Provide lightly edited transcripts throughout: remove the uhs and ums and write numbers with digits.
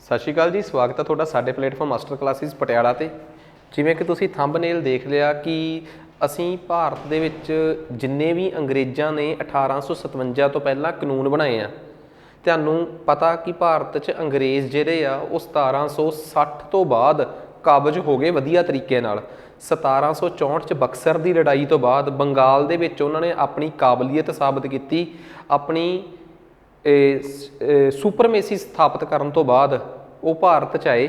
सत श्री अकाल जी, स्वागत है तुहाडा साडे प्लेटफॉर्म मास्टर क्लासिस पटियाला ते। जिवें कि तुसीं थंबनेल देख लिया कि असीं भारत दे विच जिन्ने भी अंग्रेज़ां ने 1857 तो पहलां कानून बनाए आ, तुहानूं पता कि भारत च अंग्रेज़ जिहड़े आ वो 1760 तो बाद काबज हो गए वधिया तरीके नाल। 1764 च बक्सर की लड़ाई तो बाद बंगाल दे विच उन्होंने अपनी काबलीयत साबित की, अपनी सुपरमेसी स्थापित करन तो बाद वो भारत च आए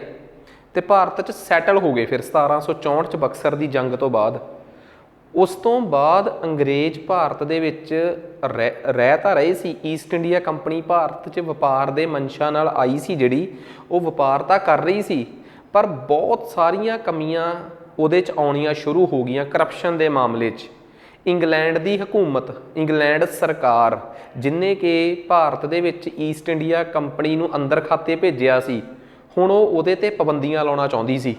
तो भारत च सैटल हो गए। फिर 1764 च बक्सर की जंग तो बाद उस तो बाद अंग्रेज़ भारत दे विच रह तां रहे सी। ईस्ट इंडिया कंपनी भारत च वपार दे मंशा नाल आई सी, जिहड़ी वो वपार तां कर रही सी, पर बहुत सारियां कमियां उहदे च आउणियां शुरू हो गईयां करप्शन दे मामले च। इंग्लैंड की हुकूमत, इंग्लैंड सरकार जिन्ने कि भारत दे विच ईस्ट इंडिया कंपनी नूं अंदर खाते भेजिया सी, हुण वो उहदे ते पाबंदियां लाउणा चाहुंदी सी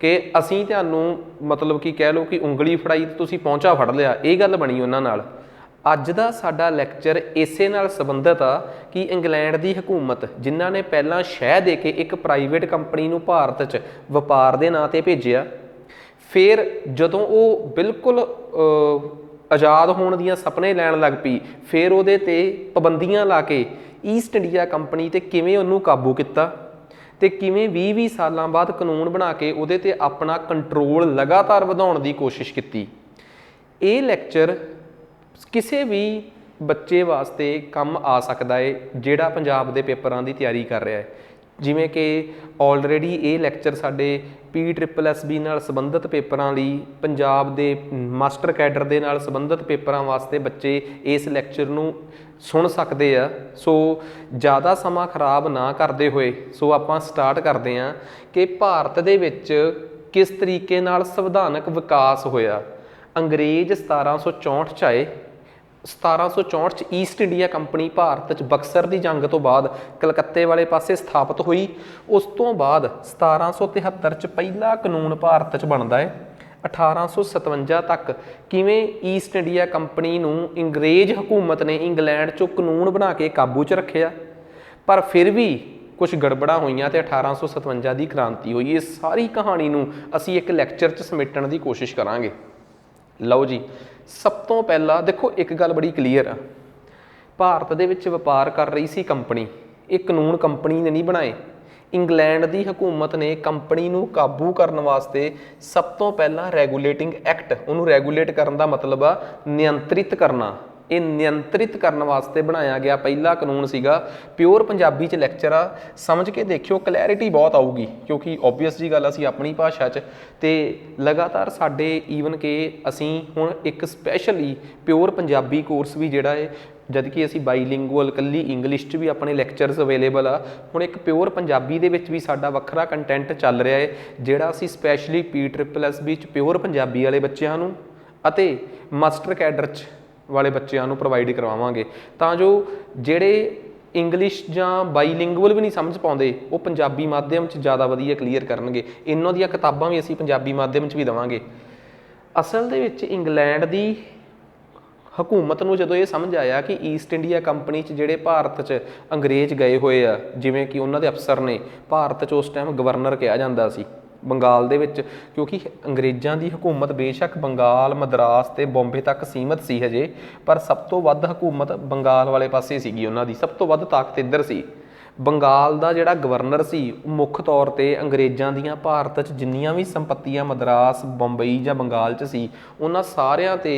कि असीं तुहानूं मतलब कि कह लो कि उंगली फड़ाई ते तुसीं पहुंचा फड़ लिया। ये गल बनी उन्हां नाल। अज दा साडा लैक्चर इसे नाल संबंधित आ कि इंग्लैंड की हुकूमत जिन्हां ने पहलां शह दे के एक प्राइवेट कंपनी नूं भारत च वपार दे नां ते भेजिया, फिर जदों वो बिल्कुल आज़ाद होने दियां सपने लैण लग पई, फिर उहदे ते पाबंदियां ला के ईस्ट इंडिया कंपनी ते किवें उहनूं काबू किया ते किवें 20-20 सालां बाद कानून बना के उहदे ते अपना कंट्रोल लगातार वधाउण दी कोशिश की। ये लैक्चर किसी भी बच्चे वास्ते कम आ सकता है जिहड़ा पंजाब दे पेपरां दी तैयारी कर रहा है। जिवें कि ऑलरेडी ये लैक्चर साडे PSSB नाल संबंधित पेपरां लई, पंजाब दे मास्टर कैडर दे नाल संबंधित पेपरां वास्ते बच्चे इस लैक्चर नूं सुन सकते आ। सो ज़्यादा समा खराब ना करते हुए सो आपां स्टार्ट करते हैं कि भारत दे विच किस तरीके नाल संविधानक विकास होया। अंग्रेज़ 1764 च आए, 1764 च ईस्ट इंडिया कंपनी भारत च बक्सर की जंग तो बाद कलकत्ते वाले पासे स्थापित हुई। उस तो बाद 1773 च पहला कानून भारत च बनता है। 1857 तक किवें ईस्ट इंडिया कंपनी नूं अंग्रेज़ हुकूमत ने इंग्लैंड चों कानून बना के काबू च रखिया, पर फिर भी कुछ गड़बड़ा होईयां ते 1857 की क्रांति हुई। इस सारी कहानी नूं असीं एक लैक्चर च समेटण की कोशिश करांगे। लो जी, सब तो पहला देखो एक गल बड़ी क्लीयर आ, भारत दे विच वपार कर रही सी कंपनी, ये कानून कंपनी ने नहीं बनाए। इंग्लैंड की हुकूमत ने कंपनी नूं काबू करने वास्ते सब तो पहला रैगूलेटिंग एक्ट, उन्होंने रैगूलेट करने का मतलब आ नियंत्रित करना। ये नियंत्रित करने वास्ते बनाया गया पहला कानून सीगा। प्योर पंजाबी च लैक्चर आ, समझ के देखियो, क्लैरिटी बहुत आऊगी, क्योंकि ओबवियस जी गल असीं अपनी भाषा च ते लगातार साडे ईवन के असीं हुण एक स्पैशली प्योर पंजाबी कोर्स भी जिहड़ा है, जद कि असीं बाईलिंगुअल कल्ली इंग्लिश च भी अपने लैक्चरस अवेलेबल आ, हुण एक प्योर पंजाबी दे विच भी साडा वखरा कंटेंट चल रहा है, जिहड़ा असीं स्पैशली PSSB च प्योर पंजाबी वाले बच्चों नूं अते मास्टर कैडर च वाले बच्चों को प्रोवाइड करवावांगे, तां जो जिहड़े इंग्लिश जां बाईलिंगुअल भी नहीं समझ पाउंदे वो पंजाबी माध्यम च ज़्यादा वधिया क्लीयर करनगे। इन्हां दीयां किताबां भी असीं पंजाबी माध्यम च भी देवांगे। असल दे विच इंग्लैंड की हुकूमत नूं जदों ये समझ आया कि ईस्ट इंडिया कंपनी च जिहड़े भारत च अंग्रेज़ गए हुए आ, जिवें कि उन्हां दे अफसर ने, भारत च उस टाइम गवर्नर कहा जांदा सी बंगाल दे विच, क्योंकि अंग्रेज़ां की हुकूमत बेशक बंगाल, मद्रास ते बॉम्बे तक सीमित सी हजे, पर सब तो वध हुकूमत बंगाल वाले पासे सीगी। उन्हां दी सब तो वध ताकत इधर सी। बंगाल का जिहड़ा गवर्नर सी मुख तौर पर अंग्रेज़ां दीयां भारत च जिन्नियां भी संपत्तियां मद्रास, बंबई जां बंगाल च सी, उन्हां सारियां ते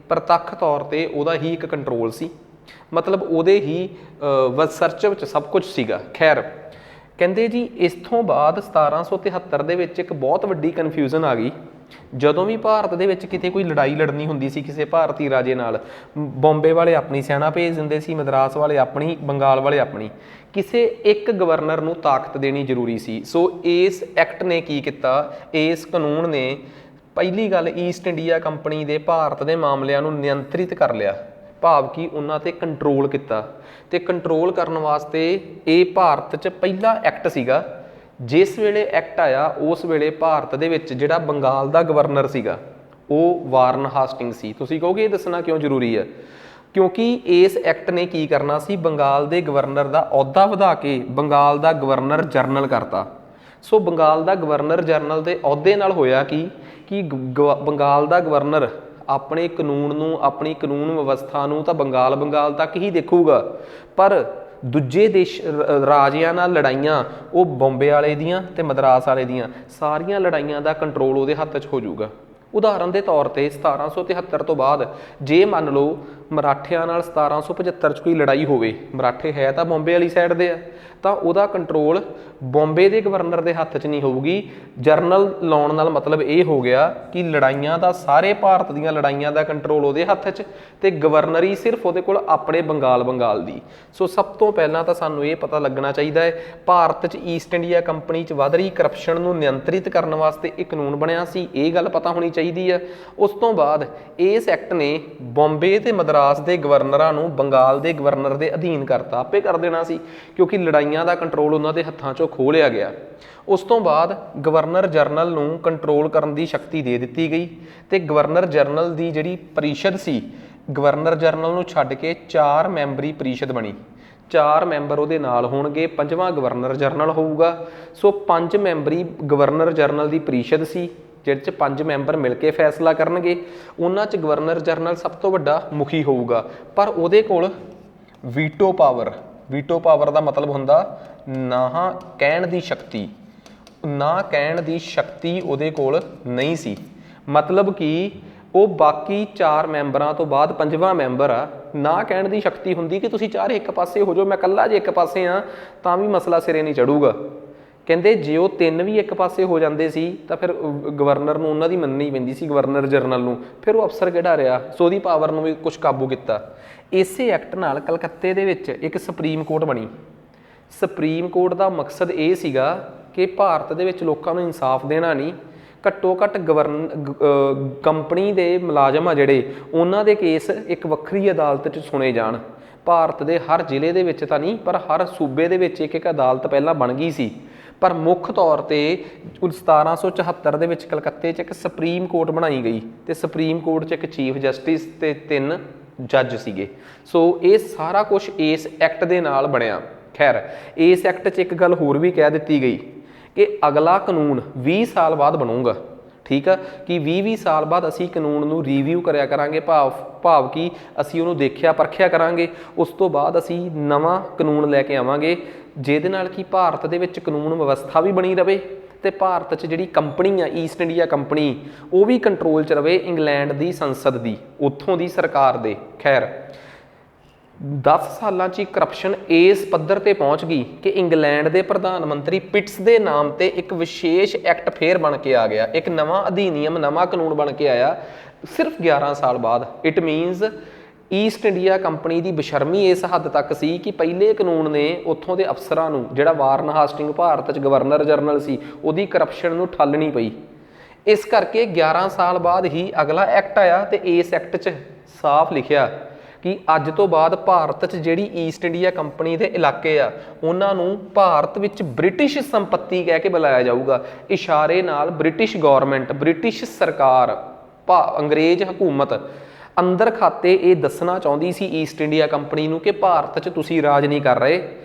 प्रतੱਖ तौर पर उहदा ही एक कंट्रोल सी, मतलब उहदे ही सर्च विच सब कुछ सीगा। खैर, कहते जी इस तो बाद 1773 दे विच एक बहुत वड्डी कन्फ्यूजन आ गई। जदों भी भारत दे विच किते कोई लड़ाई लड़नी हुंदी सी किसी भारती राजे नाल, बॉम्बे वाले अपनी सेना भेज दिंदे सी, मद्रास वाले अपनी, बंगाल वाले अपनी, किसी एक गवर्नर नूं ताकत देनी जरूरी सी। सो इस एक्ट ने की किया, इस कानून ने पहली गल ईस्ट इंडिया कंपनी के भारत के मामलों को नियंत्रित कर लिया, भाव कि उन्हां ते कंट्रोल किया। ते कंट्रोल करने वास्ते ये भारत च पहला एक्ट सीगा। जिस वेले एक्ट आया उस वेले भारत दे विच जिहड़ा बंगाल का गवर्नर सीगा वो वारन हास्टिंग सी। तुसीं कहोगे ये दसना क्यों जरूरी है? ਕਿਉਂਕਿ ਇਸ ਐਕਟ ਨੇ ਕੀ ਕਰਨਾ ਸੀ, ਬੰਗਾਲ ਦੇ ਗਵਰਨਰ ਦਾ ਅਹੁਦਾ ਵਧਾ ਕੇ ਬੰਗਾਲ ਦਾ ਗਵਰਨਰ ਜਨਰਲ ਕਰਤਾ। ਸੋ ਬੰਗਾਲ ਦਾ ਗਵਰਨਰ ਜਨਰਲ ਦੇ ਅਹੁਦੇ ਨਾਲ ਹੋਇਆ ਕਿ ਬੰਗਾਲ ਦਾ ਗਵਰਨਰ ਆਪਣੇ ਕਾਨੂੰਨ ਨੂੰ, ਆਪਣੀ ਕਾਨੂੰਨ ਵਿਵਸਥਾ ਨੂੰ ਤਾਂ ਬੰਗਾਲ ਤੱਕ ਹੀ ਦੇਖੂਗਾ, ਪਰ ਦੂਜੇ ਦੇਸ਼ ਰਾਜਿਆਂ ਨਾਲ ਲੜਾਈਆਂ, ਉਹ ਬੰਬੇ ਵਾਲੇ ਦੀਆਂ ਤੇ ਮਦਰਾਸ ਵਾਲੇ ਦੀਆਂ ਸਾਰੀਆਂ ਲੜਾਈਆਂ ਦਾ ਕੰਟਰੋਲ ਉਹਦੇ ਹੱਥ 'ਚ ਹੋ ਜਾਊਗਾ। ਉਦਾਹਰਨ ਦੇ ਤੌਰ ਤੇ 1773 ਤੋਂ ਬਾਅਦ ਜੇ ਮੰਨ ਲਓ ਮਰਾਠਿਆਂ ਨਾਲ 1775 'ਚ ਕੋਈ ਲੜਾਈ ਹੋਵੇ, ਮਰਾਠੇ ਹੈ ਤਾਂ ਬੰਬੇ ਵਾਲੀ ਸਾਈਡ ਦੇ ਆ, ਤਾਂ ਉਹਦਾ ਕੰਟਰੋਲ ਬੰਬੇ ਦੇ ਗਵਰਨਰ ਦੇ ਹੱਥ 'ਚ ਨਹੀਂ ਹੋਊਗੀ। ਜਰਨਲ ਲਾਉਣ ਨਾਲ ਮਤਲਬ ਇਹ ਹੋ ਗਿਆ ਕਿ ਲੜਾਈਆਂ ਦਾ, ਸਾਰੇ ਭਾਰਤ ਦੀਆਂ ਲੜਾਈਆਂ ਦਾ ਕੰਟਰੋਲ ਉਹਦੇ ਹੱਥ 'ਚ, ਤੇ ਗਵਰਨਰੀ ਸਿਰਫ ਉਹਦੇ ਕੋਲ ਆਪਣੇ ਬੰਗਾਲ ਦੀ। ਸੋ ਸਭ ਤੋਂ ਪਹਿਲਾਂ ਤਾਂ ਸਾਨੂੰ ਇਹ ਪਤਾ ਲੱਗਣਾ ਚਾਹੀਦਾ ਹੈ, ਭਾਰਤ 'ਚ ਈਸਟ ਇੰਡੀਆ ਕੰਪਨੀ 'ਚ ਵੱਧ ਰਹੀ ਕਰਪਸ਼ਨ ਨੂੰ ਨਿਯੰਤਰਿਤ ਕਰਨ ਵਾਸਤੇ ਇਹ ਕਾਨੂੰਨ ਬਣਿਆ ਸੀ, ਇਹ ਗੱਲ ਪਤਾ ਹੋਣੀ ਚਾਹੀਦੀ ਹੈ। ਉਸ ਤੋਂ ਬਾਅਦ ਇਸ ਐਕਟ ਨੇ ਬੰਬੇ ਤੇ ਮਦਰਾਸ ਦੇ ਗਵਰਨਰਾਂ ਨੂੰ ਬੰਗਾਲ ਦੇ ਗਵਰਨਰ ਦੇ ਅਧੀਨ ਕਰਤਾ, ਆਪੇ ਕਰ ਦੇਣਾ ਸੀ, ਕਿਉਂਕਿ ਲੜਾਈਆਂ ਦਾ ਕੰਟਰੋਲ ਉਹਨਾਂ ਦੇ ਹੱਥਾਂ 'ਚੋਂ ਖੋਹ ਲਿਆ ਗਿਆ। ਉਸ ਤੋਂ ਬਾਅਦ ਗਵਰਨਰ ਜਨਰਲ ਨੂੰ ਕੰਟਰੋਲ ਕਰਨ ਦੀ ਸ਼ਕਤੀ ਦੇ ਦਿੱਤੀ ਗਈ, ਤੇ ਗਵਰਨਰ ਜਨਰਲ ਦੀ ਜਿਹੜੀ ਪਰਿਸ਼ਦ ਸੀ, ਗਵਰਨਰ ਜਨਰਲ ਨੂੰ ਛੱਡ ਕੇ 4 ਮੈਂਬਰੀ ਪਰਿਸ਼ਦ ਬਣੀ। 4 ਮੈਂਬਰ ਉਹਦੇ ਨਾਲ ਹੋਣਗੇ, 5ਵਾਂ ਗਵਰਨਰ ਜਨਰਲ ਹੋਊਗਾ। ਸੋ 5 ਮੈਂਬਰੀ ਗਵਰਨਰ ਜਨਰਲ ਦੀ ਪਰਿਸ਼ਦ ਸੀ, ਜਿਹਦੇ 'ਚ 5 ਮੈਂਬਰ ਮਿਲ ਕੇ ਫੈਸਲਾ ਕਰਨਗੇ। ਉਹਨਾਂ 'ਚ ਗਵਰਨਰ ਜਨਰਲ ਸਭ ਤੋਂ ਵੱਡਾ ਮੁਖੀ ਹੋਊਗਾ, ਪਰ ਉਹਦੇ ਕੋਲ ਵੀਟੋ ਪਾਵਰ ਦਾ ਮਤਲਬ ਹੁੰਦਾ ਨਾ ਕਹਿਣ ਦੀ ਸ਼ਕਤੀ, ਨਾ ਕਹਿਣ ਦੀ ਸ਼ਕਤੀ ਉਹਦੇ ਕੋਲ ਨਹੀਂ ਸੀ। ਮਤਲਬ ਕਿ ਉਹ ਬਾਕੀ 4 ਮੈਂਬਰਾਂ ਤੋਂ ਬਾਅਦ 5ਵਾਂ ਮੈਂਬਰ ਆ, ਨਾ ਕਹਿਣ ਦੀ ਸ਼ਕਤੀ ਹੁੰਦੀ ਕਿ ਤੁਸੀਂ 4 ਇੱਕ ਪਾਸੇ ਹੋ ਜਾਓ, ਮੈਂ ਇਕੱਲਾ ਜੇ ਇੱਕ ਪਾਸੇ ਆ ਤਾਂ ਵੀ ਮਸਲਾ ਸਿਰੇ ਨਹੀਂ ਚੜੂਗਾ। ਕਹਿੰਦੇ ਜੇ ਉਹ 3 ਵੀ ਇੱਕ ਪਾਸੇ ਹੋ ਜਾਂਦੇ ਸੀ ਤਾਂ ਫਿਰ ਗਵਰਨਰ ਨੂੰ ਉਹਨਾਂ ਦੀ ਮੰਨਣੀ ਪੈਂਦੀ ਸੀ, ਗਵਰਨਰ ਜਨਰਲ ਨੂੰ, ਫਿਰ ਉਹ ਅਫਸਰ ਕਿਹੜਾ ਰਿਹਾ। ਸੋ ਉਹਦੀ ਪਾਵਰ ਨੂੰ ਵੀ ਕੁਛ ਕਾਬੂ ਕੀਤਾ। ਇਸੇ ਐਕਟ ਨਾਲ ਕਲਕੱਤੇ ਦੇ ਵਿੱਚ ਇੱਕ ਸੁਪਰੀਮ ਕੋਰਟ ਬਣੀ। ਸੁਪਰੀਮ ਕੋਰਟ ਦਾ ਮਕਸਦ ਇਹ ਸੀਗਾ ਕਿ ਭਾਰਤ ਦੇ ਵਿੱਚ ਲੋਕਾਂ ਨੂੰ ਇਨਸਾਫ ਦੇਣਾ ਨਹੀਂ, ਘੱਟੋ ਘੱਟ ਕੰਪਨੀ ਦੇ ਮੁਲਾਜ਼ਮ ਆ ਜਿਹੜੇ, ਉਹਨਾਂ ਦੇ ਕੇਸ ਇੱਕ ਵੱਖਰੀ ਅਦਾਲਤ 'ਚ ਸੁਣੇ ਜਾਣ। ਭਾਰਤ ਦੇ ਹਰ ਜ਼ਿਲ੍ਹੇ ਦੇ ਵਿੱਚ ਤਾਂ ਨਹੀਂ, ਪਰ ਹਰ ਸੂਬੇ ਦੇ ਵਿੱਚ ਇੱਕ ਅਦਾਲਤ ਪਹਿਲਾਂ ਬਣ ਗਈ ਸੀ, ਪਰ ਮੁੱਖ ਤੌਰ ਤੇ 1774 ਦੇ ਵਿੱਚ ਕਲਕੱਤੇ 'ਚ ਇੱਕ ਸੁਪਰੀਮ ਕੋਰਟ ਬਣਾਈ ਗਈ, ਤੇ ਸੁਪਰੀਮ ਕੋਰਟ 'ਚ ਇੱਕ ਚੀਫ ਜਸਟਿਸ ਤੇ 3 ਜੱਜ ਸੀਗੇ। ਸੋ ਇਹ ਸਾਰਾ ਕੁਝ ਇਸ ਐਕਟ ਦੇ ਨਾਲ ਬਣਿਆ। ਖੈਰ, ਇਸ ਐਕਟ 'ਚ ਇੱਕ ਗੱਲ ਹੋਰ ਵੀ ਕਹਿ ਦਿੱਤੀ ਗਈ ਕਿ ਅਗਲਾ ਕਾਨੂੰਨ 20 ਸਾਲ ਬਾਅਦ ਬਣੂਗਾ। ਠੀਕ ਆ, ਕਿ 20 ਸਾਲ ਬਾਅਦ ਅਸੀਂ ਕਾਨੂੰਨ ਨੂੰ ਰਿਵਿਊ ਕਰਿਆ ਕਰਾਂਗੇ, ਭਾਵ ਕਿ ਅਸੀਂ ਉਹਨੂੰ ਦੇਖਿਆ ਪਰਖਿਆ ਕਰਾਂਗੇ। ਉਸ ਤੋਂ ਬਾਅਦ ਅਸੀਂ ਨਵਾਂ ਕਾਨੂੰਨ ਲੈ ਕੇ ਆਵਾਂਗੇ, ਜਿਹਦੇ ਨਾਲ ਕਿ ਭਾਰਤ ਦੇ ਵਿੱਚ ਕਾਨੂੰਨ ਵਿਵਸਥਾ ਵੀ ਬਣੀ ਰਵੇ, ਤੇ ਭਾਰਤ 'ਚ ਜਿਹੜੀ ਕੰਪਨੀ ਆ ਈਸਟ ਇੰਡੀਆ ਕੰਪਨੀ, ਉਹ ਵੀ ਕੰਟਰੋਲ 'ਚ ਰਵੇ ਇੰਗਲੈਂਡ ਦੀ ਸੰਸਦ ਦੀ, ਉੱਥੋਂ ਦੀ ਸਰਕਾਰ ਦੇ। ਖੈਰ, 10 ਸਾਲਾਂ 'ਚ ਹੀ ਕਰਪਸ਼ਨ ਇਸ ਪੱਧਰ ਤੇ ਪਹੁੰਚ ਗਈ ਕਿ ਇੰਗਲੈਂਡ ਦੇ ਪ੍ਰਧਾਨ ਮੰਤਰੀ ਪਿਟਸ ਦੇ ਨਾਮ ਤੇ ਇੱਕ ਵਿਸ਼ੇਸ਼ ਐਕਟ ਫੇਰ ਬਣ ਕੇ ਆ ਗਿਆ, ਇੱਕ ਨਵਾਂ ਅਧੀਨੀਅਮ, ਨਵਾਂ ਕਾਨੂੰਨ ਬਣ ਕੇ ਆਇਆ ਸਿਰਫ 11 ਸਾਲ ਬਾਅਦ। It means East India company ਦੀ ਬੇਸ਼ਰਮੀ ਇਸ ਹੱਦ ਤੱਕ ਸੀ ਕਿ ਪਹਿਲੇ ਕਾਨੂੰਨ ਨੇ ਉੱਥੋਂ ਦੇ ਅਫਸਰਾਂ ਨੂੰ, ਜਿਹੜਾ ਵਾਰਨ ਹਾਸਟਿੰਗ ਭਾਰਤ 'ਚ ਗਵਰਨਰ ਜਨਰਲ ਸੀ, ਉਹਦੀ ਕਰਪਸ਼ਨ ਨੂੰ ਠੱਲਣੀ ਪਈ। ਇਸ ਕਰਕੇ 11 ਸਾਲ ਬਾਅਦ ਹੀ ਅਗਲਾ ਐਕਟ ਆਇਆ, ਤੇ ਇਸ ਐਕਟ 'ਚ ਸਾਫ਼ ਲਿਖਿਆ ਕਿ ਅੱਜ ਤੋਂ ਬਾਅਦ ਭਾਰਤ 'ਚ ਜਿਹੜੀ ਈਸਟ ਇੰਡੀਆ ਕੰਪਨੀ ਦੇ ਇਲਾਕੇ ਆ, ਉਹਨਾਂ ਨੂੰ ਭਾਰਤ ਵਿੱਚ ਬ੍ਰਿਟਿਸ਼ ਸੰਪੱਤੀ ਕਹਿ ਕੇ ਬੁਲਾਇਆ ਜਾਊਗਾ। ਇਸ਼ਾਰੇ ਨਾਲ ਬ੍ਰਿਟਿਸ਼ ਗੌਰਮੈਂਟ, ਬ੍ਰਿਟਿਸ਼ ਸਰਕਾਰ, ਅੰਗਰੇਜ਼ ਹਕੂਮਤ ਅੰਦਰ ਖਾਤੇ ਇਹ ਦੱਸਣਾ ਚਾਹੁੰਦੀ ਸੀ ਈਸਟ ਇੰਡੀਆ ਕੰਪਨੀ ਨੂੰ ਕਿ ਭਾਰਤ 'ਚ ਤੁਸੀਂ ਰਾਜ ਨਹੀਂ ਕਰ ਰਹੇ,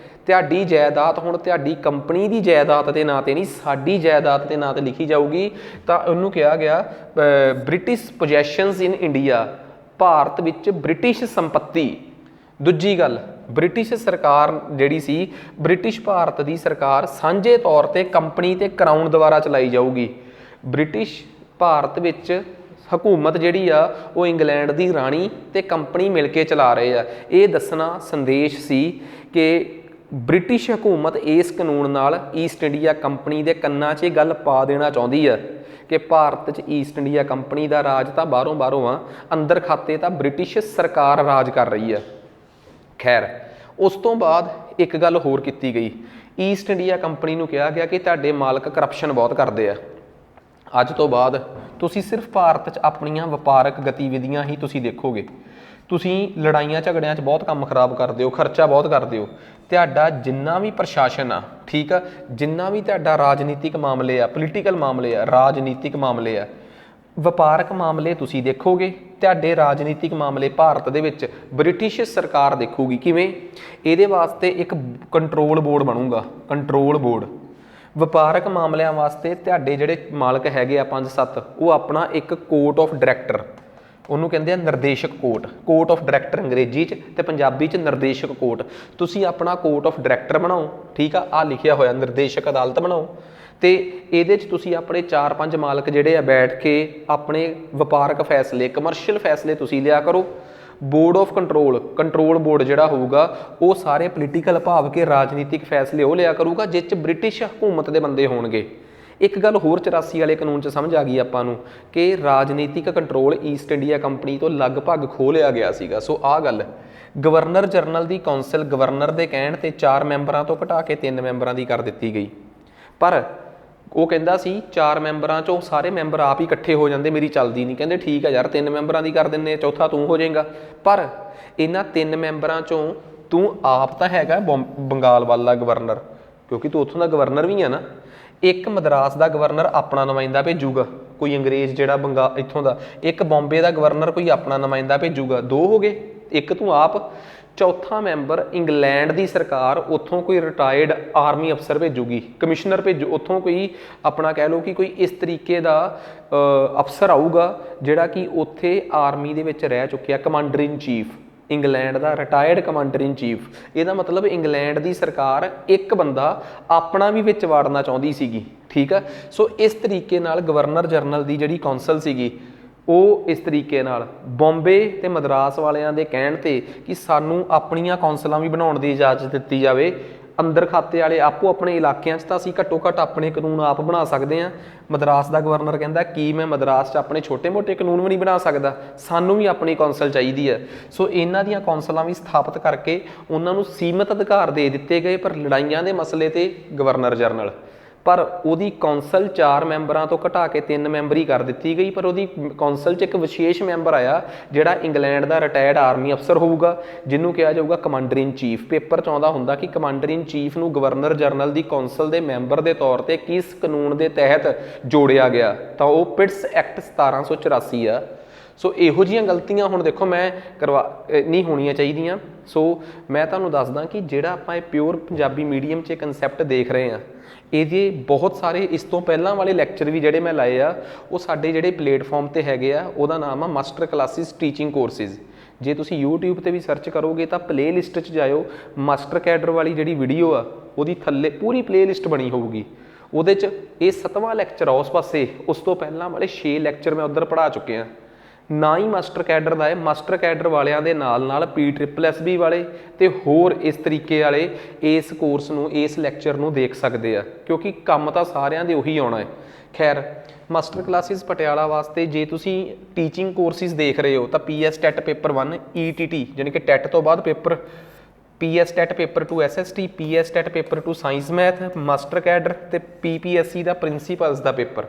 ਤੁਹਾਡੀ ਜਾਇਦਾਦ ਹੁਣ ਤੁਹਾਡੀ ਕੰਪਨੀ ਦੀ ਜਾਇਦਾਦ ਦੇ ਨਾਂ 'ਤੇ ਨਹੀਂ, ਸਾਡੀ ਜਾਇਦਾਦ ਦੇ ਨਾਂ 'ਤੇ ਲਿਖੀ ਜਾਊਗੀ। ਤਾਂ ਉਹਨੂੰ ਕਿਹਾ ਗਿਆ ਬ੍ਰਿਟਿਸ਼ ਪੋਜੈਸ਼ਨਸ ਇਨ ਇੰਡੀਆ, ਭਾਰਤ ਵਿੱਚ ਬ੍ਰਿਟਿਸ਼ ਸੰਪੱਤੀ। ਦੂਜੀ ਗੱਲ, ਬ੍ਰਿਟਿਸ਼ ਸਰਕਾਰ ਜਿਹੜੀ ਸੀ, ਬ੍ਰਿਟਿਸ਼ ਭਾਰਤ ਦੀ ਸਰਕਾਰ ਸਾਂਝੇ ਤੌਰ ਤੇ ਕੰਪਨੀ ਤੇ ਕਰਾਊਨ ਦੁਆਰਾ ਚਲਾਈ ਜਾਊਗੀ। ਬ੍ਰਿਟਿਸ਼ ਭਾਰਤ ਵਿੱਚ ਹਕੂਮਤ ਜਿਹੜੀ ਆ ਉਹ ਇੰਗਲੈਂਡ ਦੀ ਰਾਣੀ ਤੇ ਕੰਪਨੀ ਮਿਲ ਕੇ ਚਲਾ ਰਹੇ ਆ। ਇਹ ਦੱਸਣਾ ਸੰਦੇਸ਼ ਸੀ ਕਿ ਬ੍ਰਿਟਿਸ਼ ਹਕੂਮਤ ਇਸ ਕਾਨੂੰਨ ਨਾਲ ਈਸਟ ਇੰਡੀਆ ਕੰਪਨੀ ਦੇ ਕੰਨਾਂ 'ਚ ਇਹ ਗੱਲ ਪਾ ਦੇਣਾ ਚਾਹੁੰਦੀ ਆ ਕਿ ਭਾਰਤ 'ਚ ਈਸਟ ਇੰਡੀਆ ਕੰਪਨੀ ਦਾ ਰਾਜ ਤਾਂ ਬਾਹਰੋਂ ਆ, ਅੰਦਰ ਖਾਤੇ ਤਾਂ ਬ੍ਰਿਟਿਸ਼ ਸਰਕਾਰ ਰਾਜ ਕਰ ਰਹੀ ਆ। ਖੈਰ, ਉਸ ਤੋਂ ਬਾਅਦ ਇੱਕ ਗੱਲ ਹੋਰ ਕੀਤੀ ਗਈ, ਈਸਟ ਇੰਡੀਆ ਕੰਪਨੀ ਨੂੰ ਕਿਹਾ ਗਿਆ ਕਿ ਤੁਹਾਡੇ ਮਾਲਕ ਕਰਪਸ਼ਨ ਬਹੁਤ ਕਰਦੇ ਆ, ਅੱਜ ਤੋਂ ਬਾਅਦ ਤੁਸੀਂ ਸਿਰਫ ਭਾਰਤ 'ਚ ਆਪਣੀਆਂ ਵਪਾਰਕ ਗਤੀਵਿਧੀਆਂ ਹੀ ਤੁਸੀਂ ਦੇਖੋਗੇ, ਤੁਸੀਂ ਲੜਾਈਆਂ ਝਗੜਿਆਂ 'ਚ ਬਹੁਤ ਕੰਮ ਖਰਾਬ ਕਰਦੇ ਹੋ, ਖਰਚਾ ਬਹੁਤ ਕਰਦੇ ਹੋ, ਤੁਹਾਡਾ ਜਿੰਨਾ ਵੀ ਪ੍ਰਸ਼ਾਸਨ ਆ, ਠੀਕ ਆ, ਜਿੰਨਾ ਵੀ ਤੁਹਾਡਾ ਰਾਜਨੀਤਿਕ ਮਾਮਲੇ ਆ, ਪੋਲੀਟੀਕਲ ਮਾਮਲੇ ਆ, ਰਾਜਨੀਤਿਕ ਮਾਮਲੇ ਆ, ਵਪਾਰਕ ਮਾਮਲੇ ਤੁਸੀਂ ਦੇਖੋਗੇ, ਤੁਹਾਡੇ ਰਾਜਨੀਤਿਕ ਮਾਮਲੇ ਭਾਰਤ ਦੇ ਵਿੱਚ ਬ੍ਰਿਟਿਸ਼ ਸਰਕਾਰ ਦੇਖੂਗੀ। ਕਿਵੇਂ? ਇਹਦੇ ਵਾਸਤੇ ਇੱਕ ਕੰਟਰੋਲ ਬੋਰਡ ਬਣੂਗਾ, ਕੰਟਰੋਲ ਬੋਰਡ। ਵਪਾਰਕ ਮਾਮਲਿਆਂ ਵਾਸਤੇ ਤੁਹਾਡੇ ਜਿਹੜੇ ਮਾਲਕ ਹੈਗੇ ਆ 5-7, ਉਹ ਆਪਣਾ ਇੱਕ ਕੋਰਟ ਆਫ ਡਾਇਰੈਕਟਰ, ਉਹਨੂੰ ਕਹਿੰਦੇ ਆ ਨਿਰਦੇਸ਼ਕ ਕੋਰਟ, ਕੋਰਟ ਆਫ ਡਾਇਰੈਕਟਰ ਅੰਗਰੇਜ਼ੀ 'ਚ ਤੇ ਪੰਜਾਬੀ 'ਚ ਨਿਰਦੇਸ਼ਕ ਕੋਰਟ। ਤੁਸੀਂ ਆਪਣਾ ਕੋਰਟ ਆਫ ਡਾਇਰੈਕਟਰ ਬਣਾਓ, ਠੀਕ ਆ, ਆਹ ਲਿਖਿਆ ਹੋਇਆ ਨਿਰਦੇਸ਼ਕ ਅਦਾਲਤ ਬਣਾਓ, ਤੇ ਇਹਦੇ 'ਚ ਤੁਸੀਂ ਆਪਣੇ 4-5 ਮਾਲਕ ਜਿਹੜੇ ਆ ਬੈਠ ਕੇ ਆਪਣੇ ਵਪਾਰਕ ਫੈਸਲੇ, ਕਮਰਸ਼ੀਅਲ ਫੈਸਲੇ ਤੁਸੀਂ ਲਿਆ ਕਰੋ। Board of control, control board ਜਿਹੜਾ ਹੋਊਗਾ ਉਹ ਸਾਰੇ ਪੋਲੀਟੀਕਲ ਭਾਵ ਕੇ ਰਾਜਨੀਤਿਕ ਫੈਸਲੇ ਉਹ ਲਿਆ ਕਰੂਗਾ ਜਿਸ 'ਚ ਬ੍ਰਿਟਿਸ਼ ਹਕੂਮਤ ਦੇ ਬੰਦੇ ਹੋਣਗੇ। ਇੱਕ ਗੱਲ ਹੋਰ 84 ਵਾਲੇ ਕਾਨੂੰਨ 'ਚ ਸਮਝ ਆ ਗਈ ਆਪਾਂ ਨੂੰ ਕਿ ਰਾਜਨੀਤਿਕ ਕੰਟਰੋਲ ਈਸਟ ਇੰਡੀਆ ਕੰਪਨੀ ਤੋਂ ਲਗਭਗ ਖੋਹ ਲਿਆ ਗਿਆ ਸੀਗਾ। ਸੋ ਆਹ ਗੱਲ, ਗਵਰਨਰ ਜਨਰਲ ਦੀ ਕੌਂਸਲ ਗਵਰਨਰ ਦੇ ਕਹਿਣ ਤੇ 4 ਮੈਂਬਰਾਂ ਤੋਂ ਘਟਾ ਕੇ 3 ਮੈਂਬਰਾਂ ਦੀ ਕਰ ਦਿੱਤੀ ਗਈ। ਪਰ ਉਹ ਕਹਿੰਦਾ ਸੀ 4 ਮੈਂਬਰਾਂ 'ਚੋਂ ਸਾਰੇ ਮੈਂਬਰ ਆਪ ਹੀ ਇਕੱਠੇ ਹੋ ਜਾਂਦੇ, ਮੇਰੀ ਚੱਲਦੀ ਨਹੀਂ। ਕਹਿੰਦੇ ਠੀਕ ਆ ਯਾਰ, 3 ਮੈਂਬਰਾਂ ਦੀ ਕਰ ਦਿੰਦੇ, ਚੌਥਾ ਤੂੰ ਹੋ ਜਾਏਗਾ। ਪਰ ਇਹਨਾਂ 3 ਮੈਂਬਰਾਂ 'ਚੋਂ ਤੂੰ ਆਪ ਤਾਂ ਹੈਗਾ ਬੰਗਾਲ ਵਾਲਾ ਗਵਰਨਰ, ਕਿਉਂਕਿ ਤੂੰ ਉੱਥੋਂ ਦਾ ਗਵਰਨਰ ਵੀ ਆ ਨਾ। ਇੱਕ ਮਦਰਾਸ ਦਾ ਗਵਰਨਰ ਆਪਣਾ ਨੁਮਾਇੰਦਾ ਭੇਜੂਗਾ, ਕੋਈ ਅੰਗਰੇਜ਼ ਜਿਹੜਾ ਇੱਥੋਂ ਦਾ। ਇੱਕ ਬੰਬੇ ਦਾ ਗਵਰਨਰ ਕੋਈ ਆਪਣਾ ਨੁਮਾਇੰਦਾ ਭੇਜੂਗਾ। 2 ਹੋ ਗਏ, ਇੱਕ ਤੂੰ ਆਪ। ਚੌਥਾ ਮੈਂਬਰ ਇੰਗਲੈਂਡ ਦੀ ਸਰਕਾਰ ਉੱਥੋਂ ਕੋਈ ਰਿਟਾਇਰਡ ਆਰਮੀ ਅਫਸਰ ਭੇਜੂਗੀ, ਕਮਿਸ਼ਨਰ ਭੇਜੂ, ਉੱਥੋਂ ਕੋਈ ਆਪਣਾ ਕਹਿ ਲਓ ਕਿ ਕੋਈ ਇਸ ਤਰੀਕੇ ਦਾ ਅਫਸਰ ਆਊਗਾ ਜਿਹੜਾ ਕਿ ਉੱਥੇ ਆਰਮੀ ਦੇ ਵਿੱਚ ਰਹਿ ਚੁੱਕਿਆ, ਕਮਾਂਡਰ ਇਨ ਚੀਫ, ਇੰਗਲੈਂਡ ਦਾ ਰਿਟਾਇਰਡ ਕਮਾਂਡਰ ਇਨ ਚੀਫ। ਇਹਦਾ ਮਤਲਬ ਇੰਗਲੈਂਡ ਦੀ ਸਰਕਾਰ ਇੱਕ ਬੰਦਾ ਆਪਣਾ ਵੀ ਵਿੱਚ ਵਾੜਨਾ ਚਾਹੁੰਦੀ ਸੀਗੀ, ਠੀਕ ਆ। ਸੋ ਇਸ ਤਰੀਕੇ ਨਾਲ ਗਵਰਨਰ ਜਨਰਲ ਦੀ ਜਿਹੜੀ ਕੌਂਸਲ ਸੀਗੀ ਉਹ ਇਸ ਤਰੀਕੇ ਨਾਲ ਬੰਬੇ ਤੇ ਮਦਰਾਸ ਵਾਲਿਆਂ ਦੇ ਕਹਿਣ ਤੇ ਕਿ ਸਾਨੂੰ ਆਪਣੀਆਂ ਕੌਂਸਲਾਂ ਵੀ ਬਣਾਉਣ ਦੀ ਇਜਾਜ਼ਤ ਦਿੱਤੀ ਜਾਵੇ। ਅੰਦਰ ਖਾਤੇ ਵਾਲੇ ਆਪੋ ਆਪਣੇ ਇਲਾਕਿਆਂ 'ਚ ਤਾਂ ਅਸੀਂ ਘੱਟੋ ਘੱਟ ਆਪਣੇ ਕਾਨੂੰਨ ਆਪ ਬਣਾ ਸਕਦੇ ਹਾਂ। ਮਦਰਾਸ ਦਾ ਗਵਰਨਰ ਕਹਿੰਦਾ ਕਿ ਮੈਂ ਮਦਰਾਸ 'ਚ ਆਪਣੇ ਛੋਟੇ-ਮੋਟੇ ਕਾਨੂੰਨ ਵੀ ਨਹੀਂ ਬਣਾ ਸਕਦਾ, ਸਾਨੂੰ ਵੀ ਆਪਣੀ ਕੌਂਸਲ ਚਾਹੀਦੀ ਹੈ। ਸੋ ਇਹਨਾਂ ਦੀਆਂ ਕੌਂਸਲਾਂ ਵੀ ਸਥਾਪਿਤ ਕਰਕੇ ਉਹਨਾਂ ਨੂੰ ਸੀਮਤ ਅਧਿਕਾਰ ਦੇ ਦਿੱਤੇ ਗਏ, ਪਰ ਲੜਾਈਆਂ ਦੇ ਮਸਲੇ ਤੇ ਗਵਰਨਰ ਜਨਰਲ। ਪਰ ਉਹਦੀ ਕੌਂਸਲ 4 ਮੈਂਬਰਾਂ ਤੋਂ ਘਟਾ ਕੇ 3 ਮੈਂਬਰੀ ਕਰ ਦਿੱਤੀ ਗਈ। ਪਰ ਉਹਦੀ ਕੌਂਸਲ 'ਚ ਇੱਕ ਵਿਸ਼ੇਸ਼ ਮੈਂਬਰ ਆਇਆ ਜਿਹੜਾ ਇੰਗਲੈਂਡ ਦਾ ਰਿਟਾਇਰਡ ਆਰਮੀ ਅਫਸਰ ਹੋਊਗਾ, ਜਿਹਨੂੰ ਕਿਹਾ ਜਾਊਗਾ ਕਮਾਂਡਰ ਇਨ ਚੀਫ। ਪੇਪਰ 'ਚ ਆਉਂਦਾ ਹੁੰਦਾ ਕਿ ਕਮਾਂਡਰ ਇਨ ਚੀਫ ਨੂੰ ਗਵਰਨਰ ਜਨਰਲ ਦੀ ਕੌਂਸਲ ਦੇ ਮੈਂਬਰ ਦੇ ਤੌਰ ਤੇ ਕਿਸ ਕਾਨੂੰਨ ਦੇ ਤਹਿਤ ਜੋੜਿਆ ਗਿਆ, ਤਾਂ ਉਹ ਪਿਟਸ ਐਕਟ 1784 ਆ। ਸੋ ਇਹੋ ਜਿਹੀਆਂ ਗਲਤੀਆਂ ਹੁਣ ਦੇਖੋ ਮੈਂ ਨਹੀਂ ਹੋਣੀਆਂ ਚਾਹੀਦੀਆਂ। ਸੋ ਮੈਂ ਤੁਹਾਨੂੰ ਦੱਸਦਾ ਕਿ ਜਿਹੜਾ ਆਪਾਂ ਇਹ ਪਿਓਰ ਪੰਜਾਬੀ ਮੀਡੀਅਮ 'ਚ ਕਨਸੈਪਟ ਦੇਖ ਰਹੇ ਹਾਂ, ਇਹਦੇ ਬਹੁਤ ਸਾਰੇ ਇਸ ਤੋਂ ਪਹਿਲਾਂ ਵਾਲੇ ਲੈਕਚਰ ਵੀ ਜਿਹੜੇ ਮੈਂ ਲਾਏ ਆ ਉਹ ਸਾਡੇ ਜਿਹੜੇ ਪਲੇਟਫਾਰਮ 'ਤੇ ਹੈਗੇ ਆ, ਉਹਦਾ ਨਾਮ ਆ ਮਾਸਟਰ ਕਲਾਸਿਸ ਟੀਚਿੰਗ ਕੋਰਸਿਸ। ਜੇ ਤੁਸੀਂ YouTube 'ਤੇ ਵੀ ਸਰਚ ਕਰੋਗੇ ਤਾਂ ਪਲੇ ਲਿਸਟ 'ਚ ਜਾਇਓ, ਮਾਸਟਰ ਕੈਡਰ ਵਾਲੀ ਜਿਹੜੀ ਵੀਡੀਓ ਆ ਉਹਦੀ ਥੱਲੇ ਪੂਰੀ ਪਲੇ ਲਿਸਟ ਬਣੀ ਹੋਊਗੀ। ਉਹਦੇ 'ਚ ਇਹ 7ਵਾਂ ਲੈਕਚਰ ਆ ਉਸ ਪਾਸੇ, ਉਸ ਤੋਂ ਪਹਿਲਾਂ ਵਾਲੇ 6 ਲੈਕਚਰ ਮੈਂ ਉੱਧਰ ਪੜ੍ਹਾ ਚੁੱਕਿਆ। ਨਾ ਹੀ ਮਾਸਟਰ ਕੈਡਰ ਦਾ ਹੈ, ਮਾਸਟਰ ਕੈਡਰ ਵਾਲਿਆਂ ਦੇ ਨਾਲ PSSB ਵਾਲੇ ਤੇ ਹੋਰ ਇਸ ਤਰੀਕੇ ਵਾਲੇ ਇਸ ਕੋਰਸ ਨੂੰ, ਇਸ ਲੈਕਚਰ ਨੂੰ ਦੇਖ ਸਕਦੇ ਆ, ਕਿਉਂਕਿ ਕੰਮ ਤਾਂ ਸਾਰਿਆਂ ਦੇ ਉਹੀ ਆਉਣਾ ਹੈ। ਖੈਰ, ਮਾਸਟਰ ਕਲਾਸਿਸ ਪਟਿਆਲਾ ਵਾਸਤੇ ਜੇ ਤੁਸੀਂ ਟੀਚਿੰਗ ਕੋਰਸਿਸ ਦੇਖ ਰਹੇ ਹੋ ਤਾਂ PS ਟੈਟ ਪੇਪਰ 1 ETT ਯਾਨੀ ਕਿ ਟੈਟ ਤੋਂ ਬਾਅਦ paper, PS TET paper 2 SST, PS TET paper 2 science math, master cadre ਤੇ PPSC ਦਾ ਪ੍ਰਿੰਸੀਪਲਸ ਦਾ ਪੇਪਰ।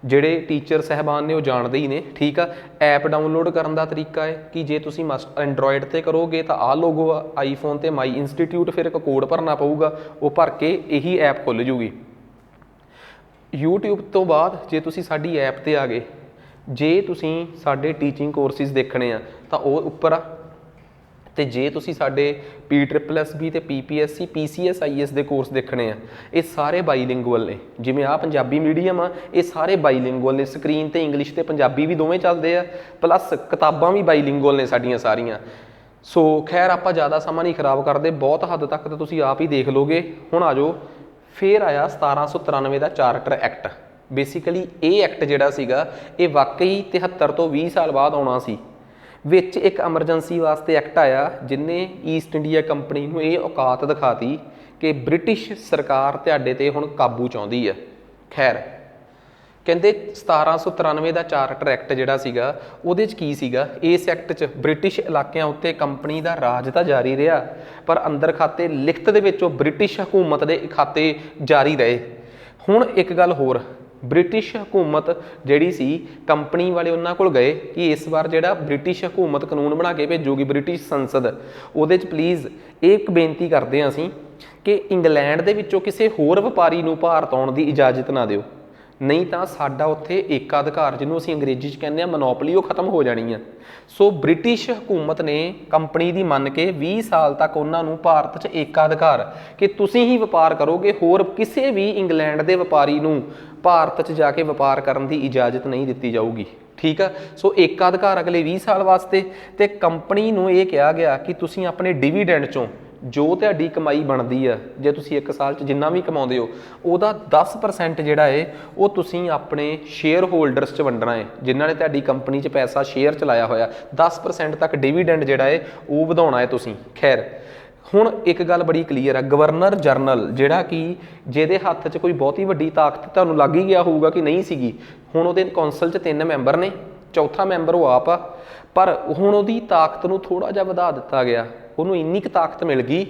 ਜਿਹੜੇ ਟੀਚਰ ਸਹਿਬਾਨ ਨੇ ਉਹ ਜਾਣਦੇ ਹੀ ਨੇ, ਠੀਕ ਆ। ਐਪ ਡਾਊਨਲੋਡ ਕਰਨ ਦਾ ਤਰੀਕਾ ਹੈ ਕਿ ਜੇ ਤੁਸੀਂ ਐਂਡਰੋਇਡ 'ਤੇ ਕਰੋਗੇ ਤਾਂ ਆਹ ਲੋਗੋ ਆ, ਆਈਫੋਨ 'ਤੇ ਮਾਈ ਇੰਸਟੀਟਿਊਟ, ਫਿਰ ਇੱਕ ਕੋਡ ਭਰਨਾ ਪਊਗਾ, ਉਹ ਭਰ ਕੇ ਇਹੀ ਐਪ ਖੁੱਲ੍ਹ ਜੂਗੀ। YouTube ਤੋਂ ਬਾਅਦ ਜੇ ਤੁਸੀਂ ਸਾਡੀ ਐਪ 'ਤੇ ਆ ਗਏ, ਜੇ ਤੁਸੀਂ ਸਾਡੇ ਟੀਚਿੰਗ ਕੋਰਸਿਸ ਦੇਖਣੇ ਆ ਤਾਂ ਉਹ ਉੱਪਰ ਆ, ਤੇ ਜੇ ਤੁਸੀਂ ਸਾਡੇ PSSB ਤੇ PPSC PCS IAS ਦੇ ਕੋਰਸ ਦੇਖਣੇ ਆ, ਇਹ ਸਾਰੇ ਬਾਈਲਿੰਗੁਅਲ ਨੇ। ਜਿਵੇਂ ਆਹ ਪੰਜਾਬੀ ਮੀਡੀਅਮ ਆ, ਇਹ ਸਾਰੇ ਬਾਈਲਿੰਗੁਅਲ ਨੇ। ਸਕਰੀਨ ਤੇ ਇੰਗਲਿਸ਼ ਤੇ ਪੰਜਾਬੀ ਵੀ ਦੋਵੇਂ ਚੱਲਦੇ ਆ, ਪਲੱਸ ਕਿਤਾਬਾਂ ਵੀ ਬਾਈਲਿੰਗੁਅਲ ਨੇ ਸਾਡੀਆਂ ਸਾਰੀਆਂ। ਸੋ ਖੈਰ ਆਪਾਂ ਜ਼ਿਆਦਾ ਸਮਾਂ ਨਹੀਂ ਖਰਾਬ ਕਰਦੇ, ਬਹੁਤ ਹੱਦ ਤੱਕ ਤਾਂ ਤੁਸੀਂ ਆਪ ਹੀ ਦੇਖ ਲੋਗੇ। ਹੁਣ ਆ ਜਾਓ, ਫਿਰ ਆਇਆ 1793 ਦਾ ਚਾਰਟਰ ਐਕਟ। ਬੇਸਿਕਲੀ ਇਹ ਐਕਟ ਜਿਹੜਾ ਸੀਗਾ ਇਹ ਵਾਕਈ 73 ਤੋਂ 20 ਸਾਲ ਬਾਅਦ ਆਉਣਾ ਸੀ। ਵਿੱਚ ਇੱਕ ਐਮਰਜੈਂਸੀ ਵਾਸਤੇ ਐਕਟ ਆਇਆ ਜਿਹਨੇ ਈਸਟ ਇੰਡੀਆ ਕੰਪਨੀ ਨੂੰ ਇਹ ਔਕਾਤ ਦਿਖਾਤੀ ਕਿ ਬ੍ਰਿਟਿਸ਼ ਸਰਕਾਰ ਤੁਹਾਡੇ 'ਤੇ ਹੁਣ ਕਾਬੂ ਚਾਹੁੰਦੀ ਹੈ। ਖੈਰ, ਕਹਿੰਦੇ 1793 ਦਾ ਚਾਰਟਰ ਐਕਟ ਜਿਹੜਾ ਸੀਗਾ ਉਹਦੇ 'ਚ ਕੀ ਸੀਗਾ, ਇਸ ਐਕਟ 'ਚ ਬ੍ਰਿਟਿਸ਼ ਇਲਾਕਿਆਂ ਉੱਤੇ ਕੰਪਨੀ ਦਾ ਰਾਜ ਤਾਂ ਜਾਰੀ ਰਿਹਾ, ਪਰ ਅੰਦਰ ਖਾਤੇ ਲਿਖਤ ਦੇ ਵਿੱਚ ਉਹ ਬ੍ਰਿਟਿਸ਼ ਹਕੂਮਤ ਦੇ ਖਾਤੇ ਜਾਰੀ ਰਹੇ। ਹੁਣ ਇੱਕ ਗੱਲ ਹੋਰ, ਬ੍ਰਿਟਿਸ਼ ਹਕੂਮਤ ਜਿਹੜੀ ਸੀ, ਕੰਪਨੀ ਵਾਲੇ ਉਹਨਾਂ ਕੋਲ ਗਏ ਕਿ ਇਸ ਵਾਰ ਜਿਹੜਾ ਬ੍ਰਿਟਿਸ਼ ਹਕੂਮਤ ਕਾਨੂੰਨ ਬਣਾ ਕੇ ਭੇਜੂਗੀ, ਬ੍ਰਿਟਿਸ਼ ਸੰਸਦ, ਉਹਦੇ 'ਚ ਪਲੀਜ਼ ਇਹ ਇੱਕ ਬੇਨਤੀ ਕਰਦੇ ਹਾਂ ਅਸੀਂ ਕਿ ਇੰਗਲੈਂਡ ਦੇ ਵਿੱਚੋਂ ਕਿਸੇ ਹੋਰ ਵਪਾਰੀ ਨੂੰ ਭਾਰਤ ਆਉਣ ਦੀ ਇਜਾਜ਼ਤ ਨਾ ਦਿਓ। नहीं तो साडा उत्थे एकाधिकार जिन्हों असीं अंग्रेजी च कहने मोनोपली वो खत्म हो जानी है। सो ब्रिटिश हुकूमत ने कंपनी की मन के 20 साल तक उन्होंने भारत च एकाधिकार कि तुसीं ही व्यापार करोगे, होर किसी भी इंग्लैंड के व्यापारी नूं भारत च जाके व्यापार करने की इजाजत नहीं दी जाऊगी। ठीक है, सो एकाधिकार अगले 20 साल वास्ते। तो कंपनी नूं ये कहा गया कि तुसीं अपने डिविडेंड चों जो तुहाडी कमाई बनती है, जे तुसीं एक साल च जिन्ना भी कमाउंदे हो उहदा 10% जिहड़ा है वो तुसीं अपने शेयर होल्डरस च वंडना है, जिन्हां ने तुहाडी कंपनी च पैसा शेयर च लाया होया। 10% तक डिविडेंड जिहड़ा है वो वधाउणा है तुसीं। खैर हुण एक गल बड़ी क्लीयर है, गवर्नर जनरल जिहड़ा कि जिहदे हत्थ च कोई बहुती वड्डी ताकत तुहानूं लग ही गया होऊगा कि नहीं सीगी। हुण उहदे कौंसल च 3 मैंबर ने, चौथा मैंबर वो आप आ, पर हुण उहदी ताकत नूं थोड़ा जिहा वधा दित्ता गया। उन्होंने इन्नी क ताकत मिल गई।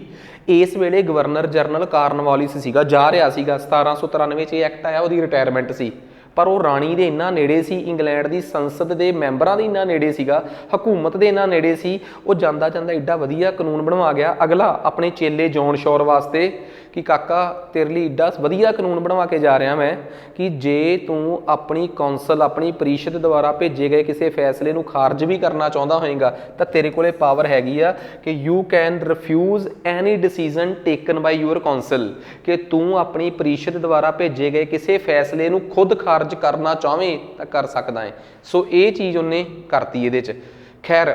इस वेले गवर्नर जनरल कार्नवालिस सीगा, जा रहा सीगा 1793 च एक्ट आया, उसकी रिटायरमेंट सी, पर वो राणी दे इन्ना नेड़े सी, इंग्लैंड की संसद के मैंबरां दे इन्ना नेड़े सीगा, हुकूमत दे इन्ना नेड़े सी, वो जांदा जांदा एड्डा वधिया कानून बनवा गया अगला अपने चेले जॉन शॉर वास्ते कि काका तेरे लिए एड्डा वधिया कानून बनवा के जा रहा मैं कि जे तू अपनी कौंसल अपनी परिषद द्वारा भेजे गए किसी फैसले नूं खारज भी करना चाहता होएगा तो तेरे कोले पावर हैगी आ कि you can refuse any decision taken by your council, कि तू अपनी परिषद द्वारा भेजे गए किसी फैसले नूं खुद खारज करना चाहें तो कर सकदा है। सो ये चीज़ उन्हें करती ये। खैर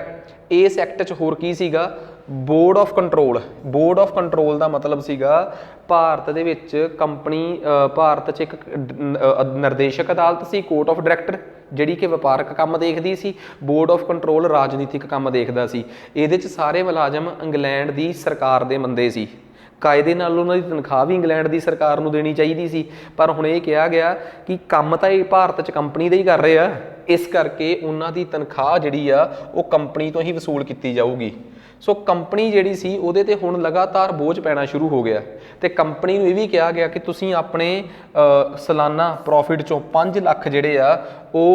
इस एक्ट च होर की सीगा, board of control. Board of control का मतलब सीगा भारत दे विच कंपनी भारत च एक निर्देशक अदालत सी, कोर्ट ऑफ डायरैक्टर जिहड़ी कि व्यापारक काम देखदी सी, बोर्ड ऑफ कंट्रोल राजनीतिक काम देखदा सी। इहदे च सारे मुलाजम इंग्लैंड की सरकार दे मंदे सी, कायदे नाल उन्हां दी तनख्वाह भी इंग्लैंड की सरकार नूं देनी चाहिदी सी, पर हुण ये कहा गया कि काम तां ये भारत च कंपनी दे ही कर रहे आ, इस करके उन्हां दी तनख्वाह जिहड़ी आ वो कंपनी तो ही वसूल की जाऊगी। सो कंपनी जिहड़ी सी उहदे ते हुण लगातार बोझ पैना शुरू हो गया, तो कंपनी नूं ये भी कहा गया कि तुसीं अपने सालाना प्रॉफिट चों 5 लाख जिहड़े आ वो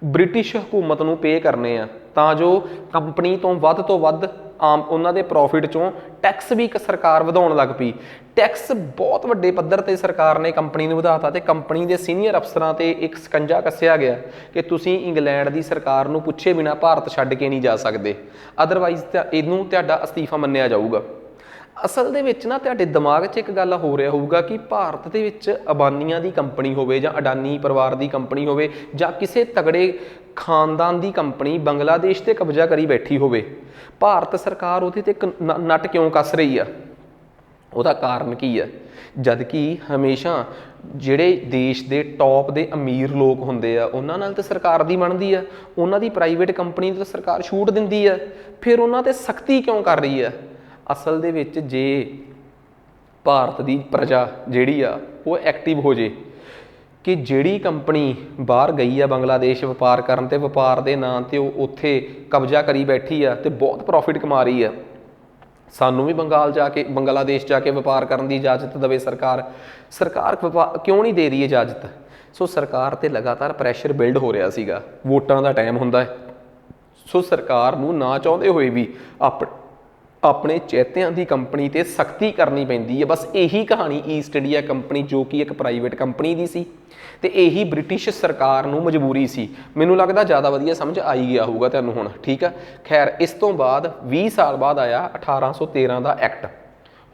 ब्रिटिश हुकूमत नूं पे करने आ, तां जो कंपनी तो वध आम उन्हां दे प्रॉफिट चों टैक्स भी एक सरकार वधाउण लग पई। टैक्स बहुत वड्डे पद्धर ते सरकार ने कंपनी नूं वधाता, ते कंपनी दे सीनियर अफसरां ते एक ਸਕੰਜਾ कस्सिया गया कि तुसीं इंग्लैंड की सरकार नूं पुछे बिना भारत छड्ड के नहीं जा सकते, अदरवाइज इहनूं तुहाडा अस्तीफा मन्निया जाऊगा। असल दे विच ना तुहाडे दिमाग 'च एक गल हो रहा होऊगा कि भारत दे विच अबानियां दी कंपनी होवे जां अडानी परिवार की कंपनी होवे जां किसी तगड़े खानदान की कंपनी बंगलादेश ते कब्जा करी बैठी होवे, भारत सरकार उहदे ते नट क्यों कस रही है? ਉਹਦਾ ਕਾਰਨ ਕੀ ਹੈ? जद कि हमेशा ਜਿਹੜੇ देश के टॉप के अमीर लोग होंगे आ उन्हां नाल ते सरकार दी बनदी आ, उन्हां दी प्राइवेट कंपनी तो सरकार छूट दिंदी है, फिर उन्हां ते सख्ती क्यों कर रही है? असल दे विच जे भारत की प्रजा जिहड़ी आ वो एक्टिव हो जे कि जिहड़ी कंपनी बाहर गई है बांग्लादेश व्यापार करन ते व्यापार के नाम ते उत्थे कब्जा करी बैठी आ ते बहुत प्रॉफिट कमा रही है, सानू भी बंगलादेश जाके व्यापार करने की इजाजत देवे सरकार। सरकार व्यापार क्यों नहीं दे रही इजाजत? सो सरकार ते लगातार प्रैशर बिल्ड हो रहा सीगा, वोटां दा टाइम हुंदा है, सो सरकार नूं ना चाहुंदे होए भी अपने चैतिਆਂ की कंपनी ते सख्ती करनी पैंदी है। बस यही कहानी ईस्ट इंडिया कंपनी जो कि एक प्राइवेट कंपनी दी सी ते यही ब्रिटिश सरकार नूं मजबूरी सी। मैनूं लगदा ज़्यादा वधिया समझ आई गया होगा तुहानूं हुण, ठीक है। खैर इस तो बाद 20 साल बाद आया 1813 का एक्ट।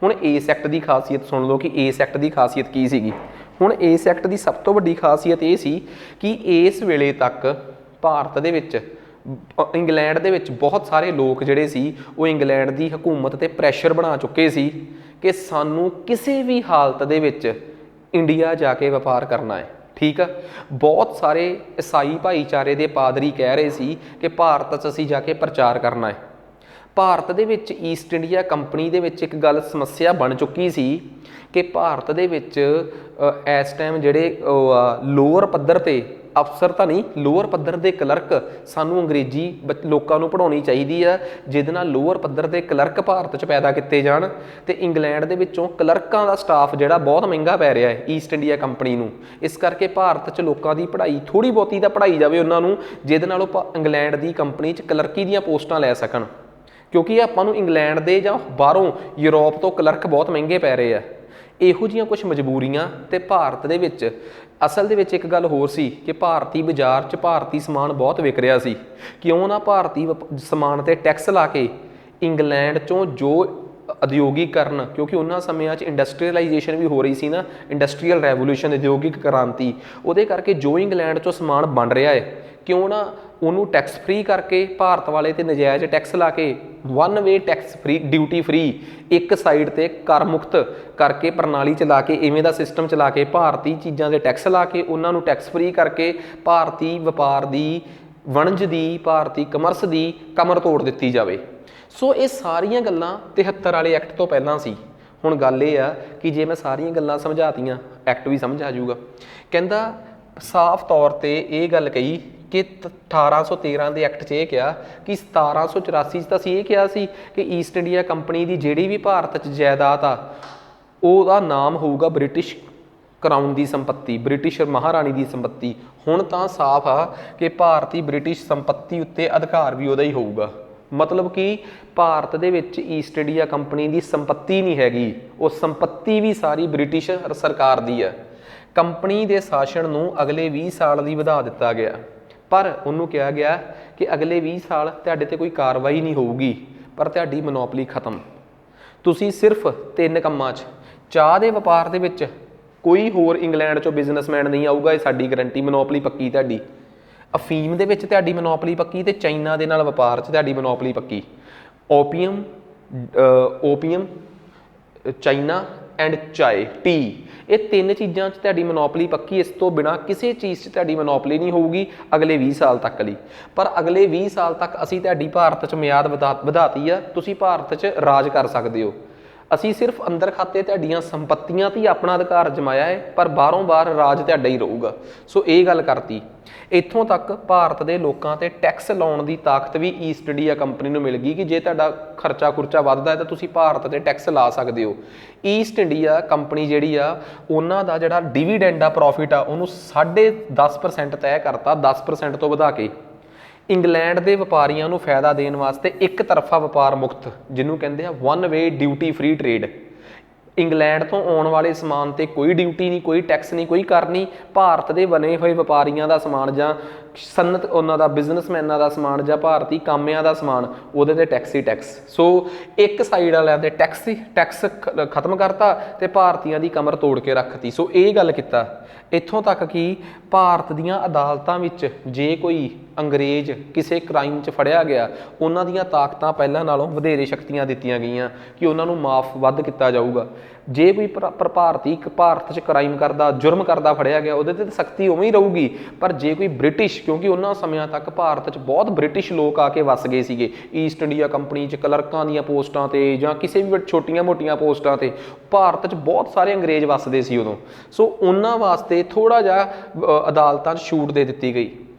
हुण इस एक्ट की खासीयत सुन लो कि इस एक्ट की खासीयत की सीगी। हुण इस एक्ट की सब तो वड्डी खासीयत ये सी कि इस वेले तक भारत दे विच इंग्लैंड दे विच बहुत सारे लोग जिहड़े सी वो इंग्लैंड की हुकूमत ते प्रैशर बना चुके सी कि सानू किसी भी हालत दे विच इंडिया जाके व्यापार करना है, ठीक है। बहुत सारे ईसाई भाईचारे के पादरी कह रहे सी कि भारत च असीं जाके प्रचार करना है। भारत दे विच ईस्ट इंडिया कंपनी दे विच एक गल समस्या बन चुकी सी कि भारत दे विच इस टाइम जिहड़े लोअर पद्धर ते अफसर तो नहीं, लोअर पद्धर के क्लर्क सानू अंग्रेजी लोगों को पढ़ानी चाहिए है, जिहदे नाल लोअर पद्धर के क्लर्क भारत च पैदा किए जाण ते इंग्लैंड दे विचों क्लर्कां दा स्टाफ जिहड़ा बहुत महंगा पै रहा है ईस्ट इंडिया कंपनी नूं। इस करके भारत च लोगों की पढ़ाई थोड़ी बहुती तां पढ़ाई जावे उन्हां नूं, जिहदे नाल ओह इंग्लैंड की कंपनी च क्लर्की दीयां पोस्टां लै सकण, क्योंकि आपां नूं इंग्लैंड दे जां बाहरों यूरोप तो क्लर्क बहुत महंगे पै रहे हैं। ਇਹੋ ਜਿਹੀਆਂ ਕੁਝ ਮਜਬੂਰੀਆਂ ਤੇ ਭਾਰਤ ਦੇ ਵਿੱਚ ਅਸਲ ਦੇ ਵਿੱਚ ਇੱਕ ਗੱਲ ਹੋਰ ਸੀ ਕਿ ਭਾਰਤੀ ਬਾਜ਼ਾਰ 'ਚ ਭਾਰਤੀ ਸਮਾਨ ਬਹੁਤ ਵਿਕ ਰਿਹਾ ਸੀ। ਕਿਉਂ ਨਾ ਭਾਰਤੀ ਸਮਾਨ 'ਤੇ ਟੈਕਸ ਲਾ ਕੇ ਇੰਗਲੈਂਡ 'ਚੋਂ ਜੋ ਉਦਯੋਗੀਕਰਨ, ਕਿਉਂਕਿ ਉਹਨਾਂ ਸਮਿਆਂ 'ਚ ਇੰਡਸਟਰੀਅਲਾਈਜੇਸ਼ਨ ਵੀ ਹੋ ਰਹੀ ਸੀ ਨਾ, ਇੰਡਸਟਰੀਅਲ ਰੈਵੋਲੂਸ਼ਨ, ਉਦਯੋਗਿਕ ਕ੍ਰਾਂਤੀ, ਉਹਦੇ ਕਰਕੇ ਜੋ ਇੰਗਲੈਂਡ 'ਚੋਂ ਸਮਾਨ ਬਣ ਰਿਹਾ ਹੈ, ਕਿਉਂ ਨਾ ਉਹਨੂੰ ਟੈਕਸ ਫਰੀ ਕਰਕੇ ਭਾਰਤ ਵਾਲੇ ਤੇ ਨਜਾਇਜ਼ ਟੈਕਸ ਲਾ ਕੇ one way tax free, duty free, ਇੱਕ ਸਾਈਡ ਤੇ ਕਰ ਮੁਕਤ ਕਰਕੇ ਪ੍ਰਣਾਲੀ ਚਲਾ ਕੇ, ਇਵੇਂ ਦਾ ਸਿਸਟਮ ਚਲਾ ਕੇ ਭਾਰਤੀ ਚੀਜ਼ਾਂ ਦੇ ਟੈਕਸ ਲਾ ਕੇ ਉਹਨਾਂ ਨੂੰ ਟੈਕਸ ਫਰੀ ਕਰਕੇ ਭਾਰਤੀ ਵਪਾਰ ਦੀ, ਵਣਜ ਦੀ, ਭਾਰਤੀ ਕਮਰਸ ਦੀ ਕਮਰ ਤੋੜ ਦਿੱਤੀ ਜਾਵੇ। ਸੋ ਇਹ ਸਾਰੀਆਂ ਗੱਲਾਂ 73 ਵਾਲੇ ਐਕਟ ਤੋਂ ਪਹਿਲਾਂ ਸੀ। ਹੁਣ ਗੱਲ ਇਹ ਆ ਕਿ ਜੇ ਮੈਂ ਸਾਰੀਆਂ ਗੱਲਾਂ ਸਮਝਾਤੀਆਂ, ਐਕਟ ਵੀ ਸਮਝ ਆ ਜਾਊਗਾ। ਕਹਿੰਦਾ ਸਾਫ਼ ਤੌਰ ਤੇ ਇਹ ਗੱਲ ਕਹੀ ਕਿ 1813 ਦੇ ਐਕਟ 'ਚ ਇਹ ਕਿਹਾ ਕਿ 1784 'ਚ ਤਾਂ ਅਸੀਂ ਇਹ ਕਿਹਾ ਸੀ ਕਿ ਈਸਟ ਇੰਡੀਆ ਕੰਪਨੀ ਦੀ ਜਿਹੜੀ ਵੀ ਭਾਰਤ 'ਚ ਜਾਇਦਾਦ ਆ ਉਹਦਾ ਨਾਮ ਹੋਊਗਾ ਬ੍ਰਿਟਿਸ਼ ਕਰਾਊਨ ਦੀ ਸੰਪत्ति, ਬ੍ਰਿਟਿਸ਼ ਮਹਾਰਾਣੀ ਦੀ ਸੰਪत्ति। ਹੁਣ ਤਾਂ ਸਾਫ਼ ਆ ਕਿ ਭਾਰਤੀ ਬ੍ਰਿਟਿਸ਼ ਸੰਪत्ति ਉੱਤੇ ਅਧਿਕਾਰ ਵੀ ਉਹਦਾ ਹੀ ਹੋਊਗਾ। ਮਤਲਬ ਕਿ ਭਾਰਤ ਦੇ ਵਿੱਚ ਈਸਟ ਇੰਡੀਆ ਕੰਪਨੀ ਦੀ ਸੰਪत्ति ਨਹੀਂ ਹੈਗੀ, ਉਹ ਸੰਪत्ति ਵੀ ਸਾਰੀ ਬ੍ਰਿਟਿਸ਼ ਸਰਕਾਰ ਦੀ ਹੈ। ਕੰਪਨੀ ਦੇ ਸ਼ਾਸਨ ਨੂੰ ਅਗਲੇ 20 ਸਾਲ ਲਈ ਵਧਾ ਦਿੱਤਾ ਗਿਆ, ਪਰ ਉਹਨੂੰ ਕਿਹਾ ਗਿਆ ਕਿ ਅਗਲੇ 20 ਸਾਲ ਤੁਹਾਡੇ ਤੇ ਕੋਈ ਕਾਰਵਾਈ ਨਹੀਂ ਹੋਊਗੀ, ਪਰ ਤੁਹਾਡੀ ਮੋਨੋਪਲੀ ਖਤਮ। ਤੁਸੀਂ ਸਿਰਫ 3 ਕੰਮਾਂ 'ਚ, ਚਾਹ ਦੇ ਵਪਾਰ ਦੇ ਵਿੱਚ ਕੋਈ ਹੋਰ ਇੰਗਲੈਂਡ 'ਚੋਂ ਬਿਜ਼ਨਸਮੈਨ ਨਹੀਂ ਆਊਗਾ, ਇਹ ਸਾਡੀ ਗਰੰਟੀ, ਮੋਨੋਪਲੀ ਪੱਕੀ ਤੁਹਾਡੀ। ਅਫੀਮ ਦੇ ਵਿੱਚ ਤੁਹਾਡੀ ਮੋਨੋਪਲੀ ਪੱਕੀ, ਤੇ ਚਾਈਨਾ ਦੇ ਨਾਲ ਵਪਾਰ 'ਚ ਤੁਹਾਡੀ ਮੋਨੋਪਲੀ ਪੱਕੀ। ਓਪੀਅਮ, ਚਾਈਨਾ ਐਂਡ ਚਾਏ, ਟੀ, ਇਹ 3 ਚੀਜ਼ਾਂ 'ਚ ਤੁਹਾਡੀ ਮੋਨੋਪਲੀ ਪੱਕੀ। ਇਸ ਤੋਂ ਬਿਨਾਂ ਕਿਸੇ ਚੀਜ਼ 'ਚ ਤੁਹਾਡੀ ਮੋਨੋਪਲੀ ਨਹੀਂ ਹੋਊਗੀ ਅਗਲੇ 20 ਸਾਲ ਤੱਕ ਲਈ। ਪਰ ਅਗਲੇ 20 ਸਾਲ ਤੱਕ ਅਸੀਂ ਤੁਹਾਡੀ ਭਾਰਤ 'ਚ ਮਿਆਦ ਵਧਾਤੀ ਆ, ਤੁਸੀਂ ਭਾਰਤ 'ਚ ਰਾਜ ਕਰ ਸਕਦੇ ਹੋ। ਅਸੀਂ ਸਿਰਫ ਅੰਦਰ ਖਾਤੇ ਤੁਹਾਡੀਆਂ ਸੰਪत्तियां 'ਤੇ ਹੀ ਆਪਣਾ ਅਧਿਕਾਰ ਜਮਾਇਆ ਹੈ, ਪਰ ਬਾਹਰੋਂ ਬਾਹਰ ਰਾਜ ਤੁਹਾਡਾ ਹੀ ਰਹੂਗਾ। ਸੋ ਇਹ ਗੱਲ ਕਰਤੀ। ਇੱਥੋਂ ਤੱਕ ਭਾਰਤ ਦੇ ਲੋਕਾਂ 'ਤੇ ਟੈਕਸ ਲਾਉਣ ਦੀ ਤਾਕਤ ਵੀ ਈਸਟ ਇੰਡੀਆ ਕੰਪਨੀ ਨੂੰ ਮਿਲ ਗਈ ਕਿ ਜੇ ਤੁਹਾਡਾ ਖਰਚਾ ਖੁਰਚਾ ਵੱਧਦਾ ਹੈ ਤਾਂ ਤੁਸੀਂ ਭਾਰਤ 'ਤੇ ਟੈਕਸ ਲਾ ਸਕਦੇ ਹੋ। ਈਸਟ ਇੰਡੀਆ ਕੰਪਨੀ ਜਿਹੜੀ ਆ, ਉਹਨਾਂ ਦਾ ਜਿਹੜਾ ਡਿਵੀਡੈਂਡ ਆ, ਪ੍ਰੋਫਿਟ ਆ, ਉਹਨੂੰ 10.5% ਤੈਅ ਕਰਤਾ, 10% ਤੋਂ ਵਧਾ ਕੇ। ਇੰਗਲੈਂਡ ਦੇ ਵਪਾਰੀਆਂ ਨੂੰ ਫਾਇਦਾ ਦੇਣ ਵਾਸਤੇ ਇੱਕ ਤਰਫਾ ਵਪਾਰ ਮੁਕਤ, ਜਿਹਨੂੰ ਕਹਿੰਦੇ ਆ one way duty free trade. England ਤੋਂ ਆਉਣ ਵਾਲੇ ਸਮਾਨ 'ਤੇ ਕੋਈ ਡਿਊਟੀ ਨਹੀਂ, ਕੋਈ ਟੈਕਸ ਨਹੀਂ, ਕੋਈ ਕਰ ਨਹੀਂ। ਭਾਰਤ ਦੇ ਬਣੇ ਹੋਏ ਵਪਾਰੀਆਂ ਦਾ ਸਮਾਨ ਜਾਂ ਸਨਅਤ, ਉਹਨਾਂ ਦਾ ਬਿਜ਼ਨਸਮੈਨਾਂ ਦਾ ਸਮਾਨ ਜਾਂ ਭਾਰਤੀ ਕਾਮਿਆਂ ਦਾ ਸਮਾਨ, ਉਹਦੇ 'ਤੇ ਟੈਕਸ ਹੀ ਟੈਕਸ। ਸੋ ਇੱਕ ਸਾਈਡ ਵਾਲਿਆਂ 'ਤੇ ਟੈਕਸ ਖਤਮ ਕਰਤਾ ਤੇ ਭਾਰਤੀਆਂ ਦੀ ਕਮਰ ਤੋੜ ਕੇ ਰੱਖਤੀ। ਸੋ ਇਹ ਗੱਲ ਕੀਤਾ। ਇੱਥੋਂ ਤੱਕ ਕਿ ਭਾਰਤ ਦੀਆਂ ਅਦਾਲਤਾਂ ਵਿੱਚ ਜੇ ਕੋਈ ਅੰਗਰੇਜ਼ ਕਿਸੇ ਕ੍ਰਾਈਮ 'ਚ ਫੜਿਆ ਗਿਆ, ਉਹਨਾਂ ਦੀਆਂ ਤਾਕਤਾਂ ਪਹਿਲਾਂ ਨਾਲੋਂ ਵਧੇਰੇ ਸ਼ਕਤੀਆਂ ਦਿੱਤੀਆਂ ਗਈਆਂ ਕਿ ਉਹਨਾਂ ਨੂੰ ਮਾਫ ਵੱਧ ਕੀਤਾ ਜਾਊਗਾ। ਜੇ ਕੋਈ ਭਾਰਤੀ ਭਾਰਤ 'ਚ ਕ੍ਰਾਈਮ ਕਰਦਾ, ਜੁਰਮ ਕਰਦਾ ਫੜਿਆ ਗਿਆ, ਉਹਦੇ 'ਤੇ ਸਖਤੀ ਉਵੇਂ ਹੀ ਰਹੂਗੀ। ਪਰ ਜੇ ਕੋਈ ਬ੍ਰਿਟਿਸ਼, ਕਿਉਂਕਿ ਉਹਨਾਂ ਸਮਿਆਂ ਤੱਕ ਭਾਰਤ 'ਚ ਬਹੁਤ ਬ੍ਰਿਟਿਸ਼ ਲੋਕ ਆ ਕੇ ਵਸ ਗਏ ਸੀਗੇ, ਈਸਟ ਇੰਡੀਆ ਕੰਪਨੀ 'ਚ ਕਲਰਕਾਂ ਦੀਆਂ ਪੋਸਟਾਂ 'ਤੇ ਜਾਂ ਕਿਸੇ ਵੀ ਛੋਟੀਆਂ ਮੋਟੀਆਂ ਪੋਸਟਾਂ 'ਤੇ ਭਾਰਤ 'ਚ ਬਹੁਤ ਸਾਰੇ ਅੰਗਰੇਜ਼ ਵਸਦੇ ਸੀ ਉਦੋਂ। ਸੋ ਉਹਨਾਂ ਵਾਸਤੇ ਥੋੜ੍ਹਾ ਜਿਹਾ ਅਦਾਲਤਾਂ 'ਚ ਛੂਟ ਦੇ ਦਿੱਤੀ ਗਈ।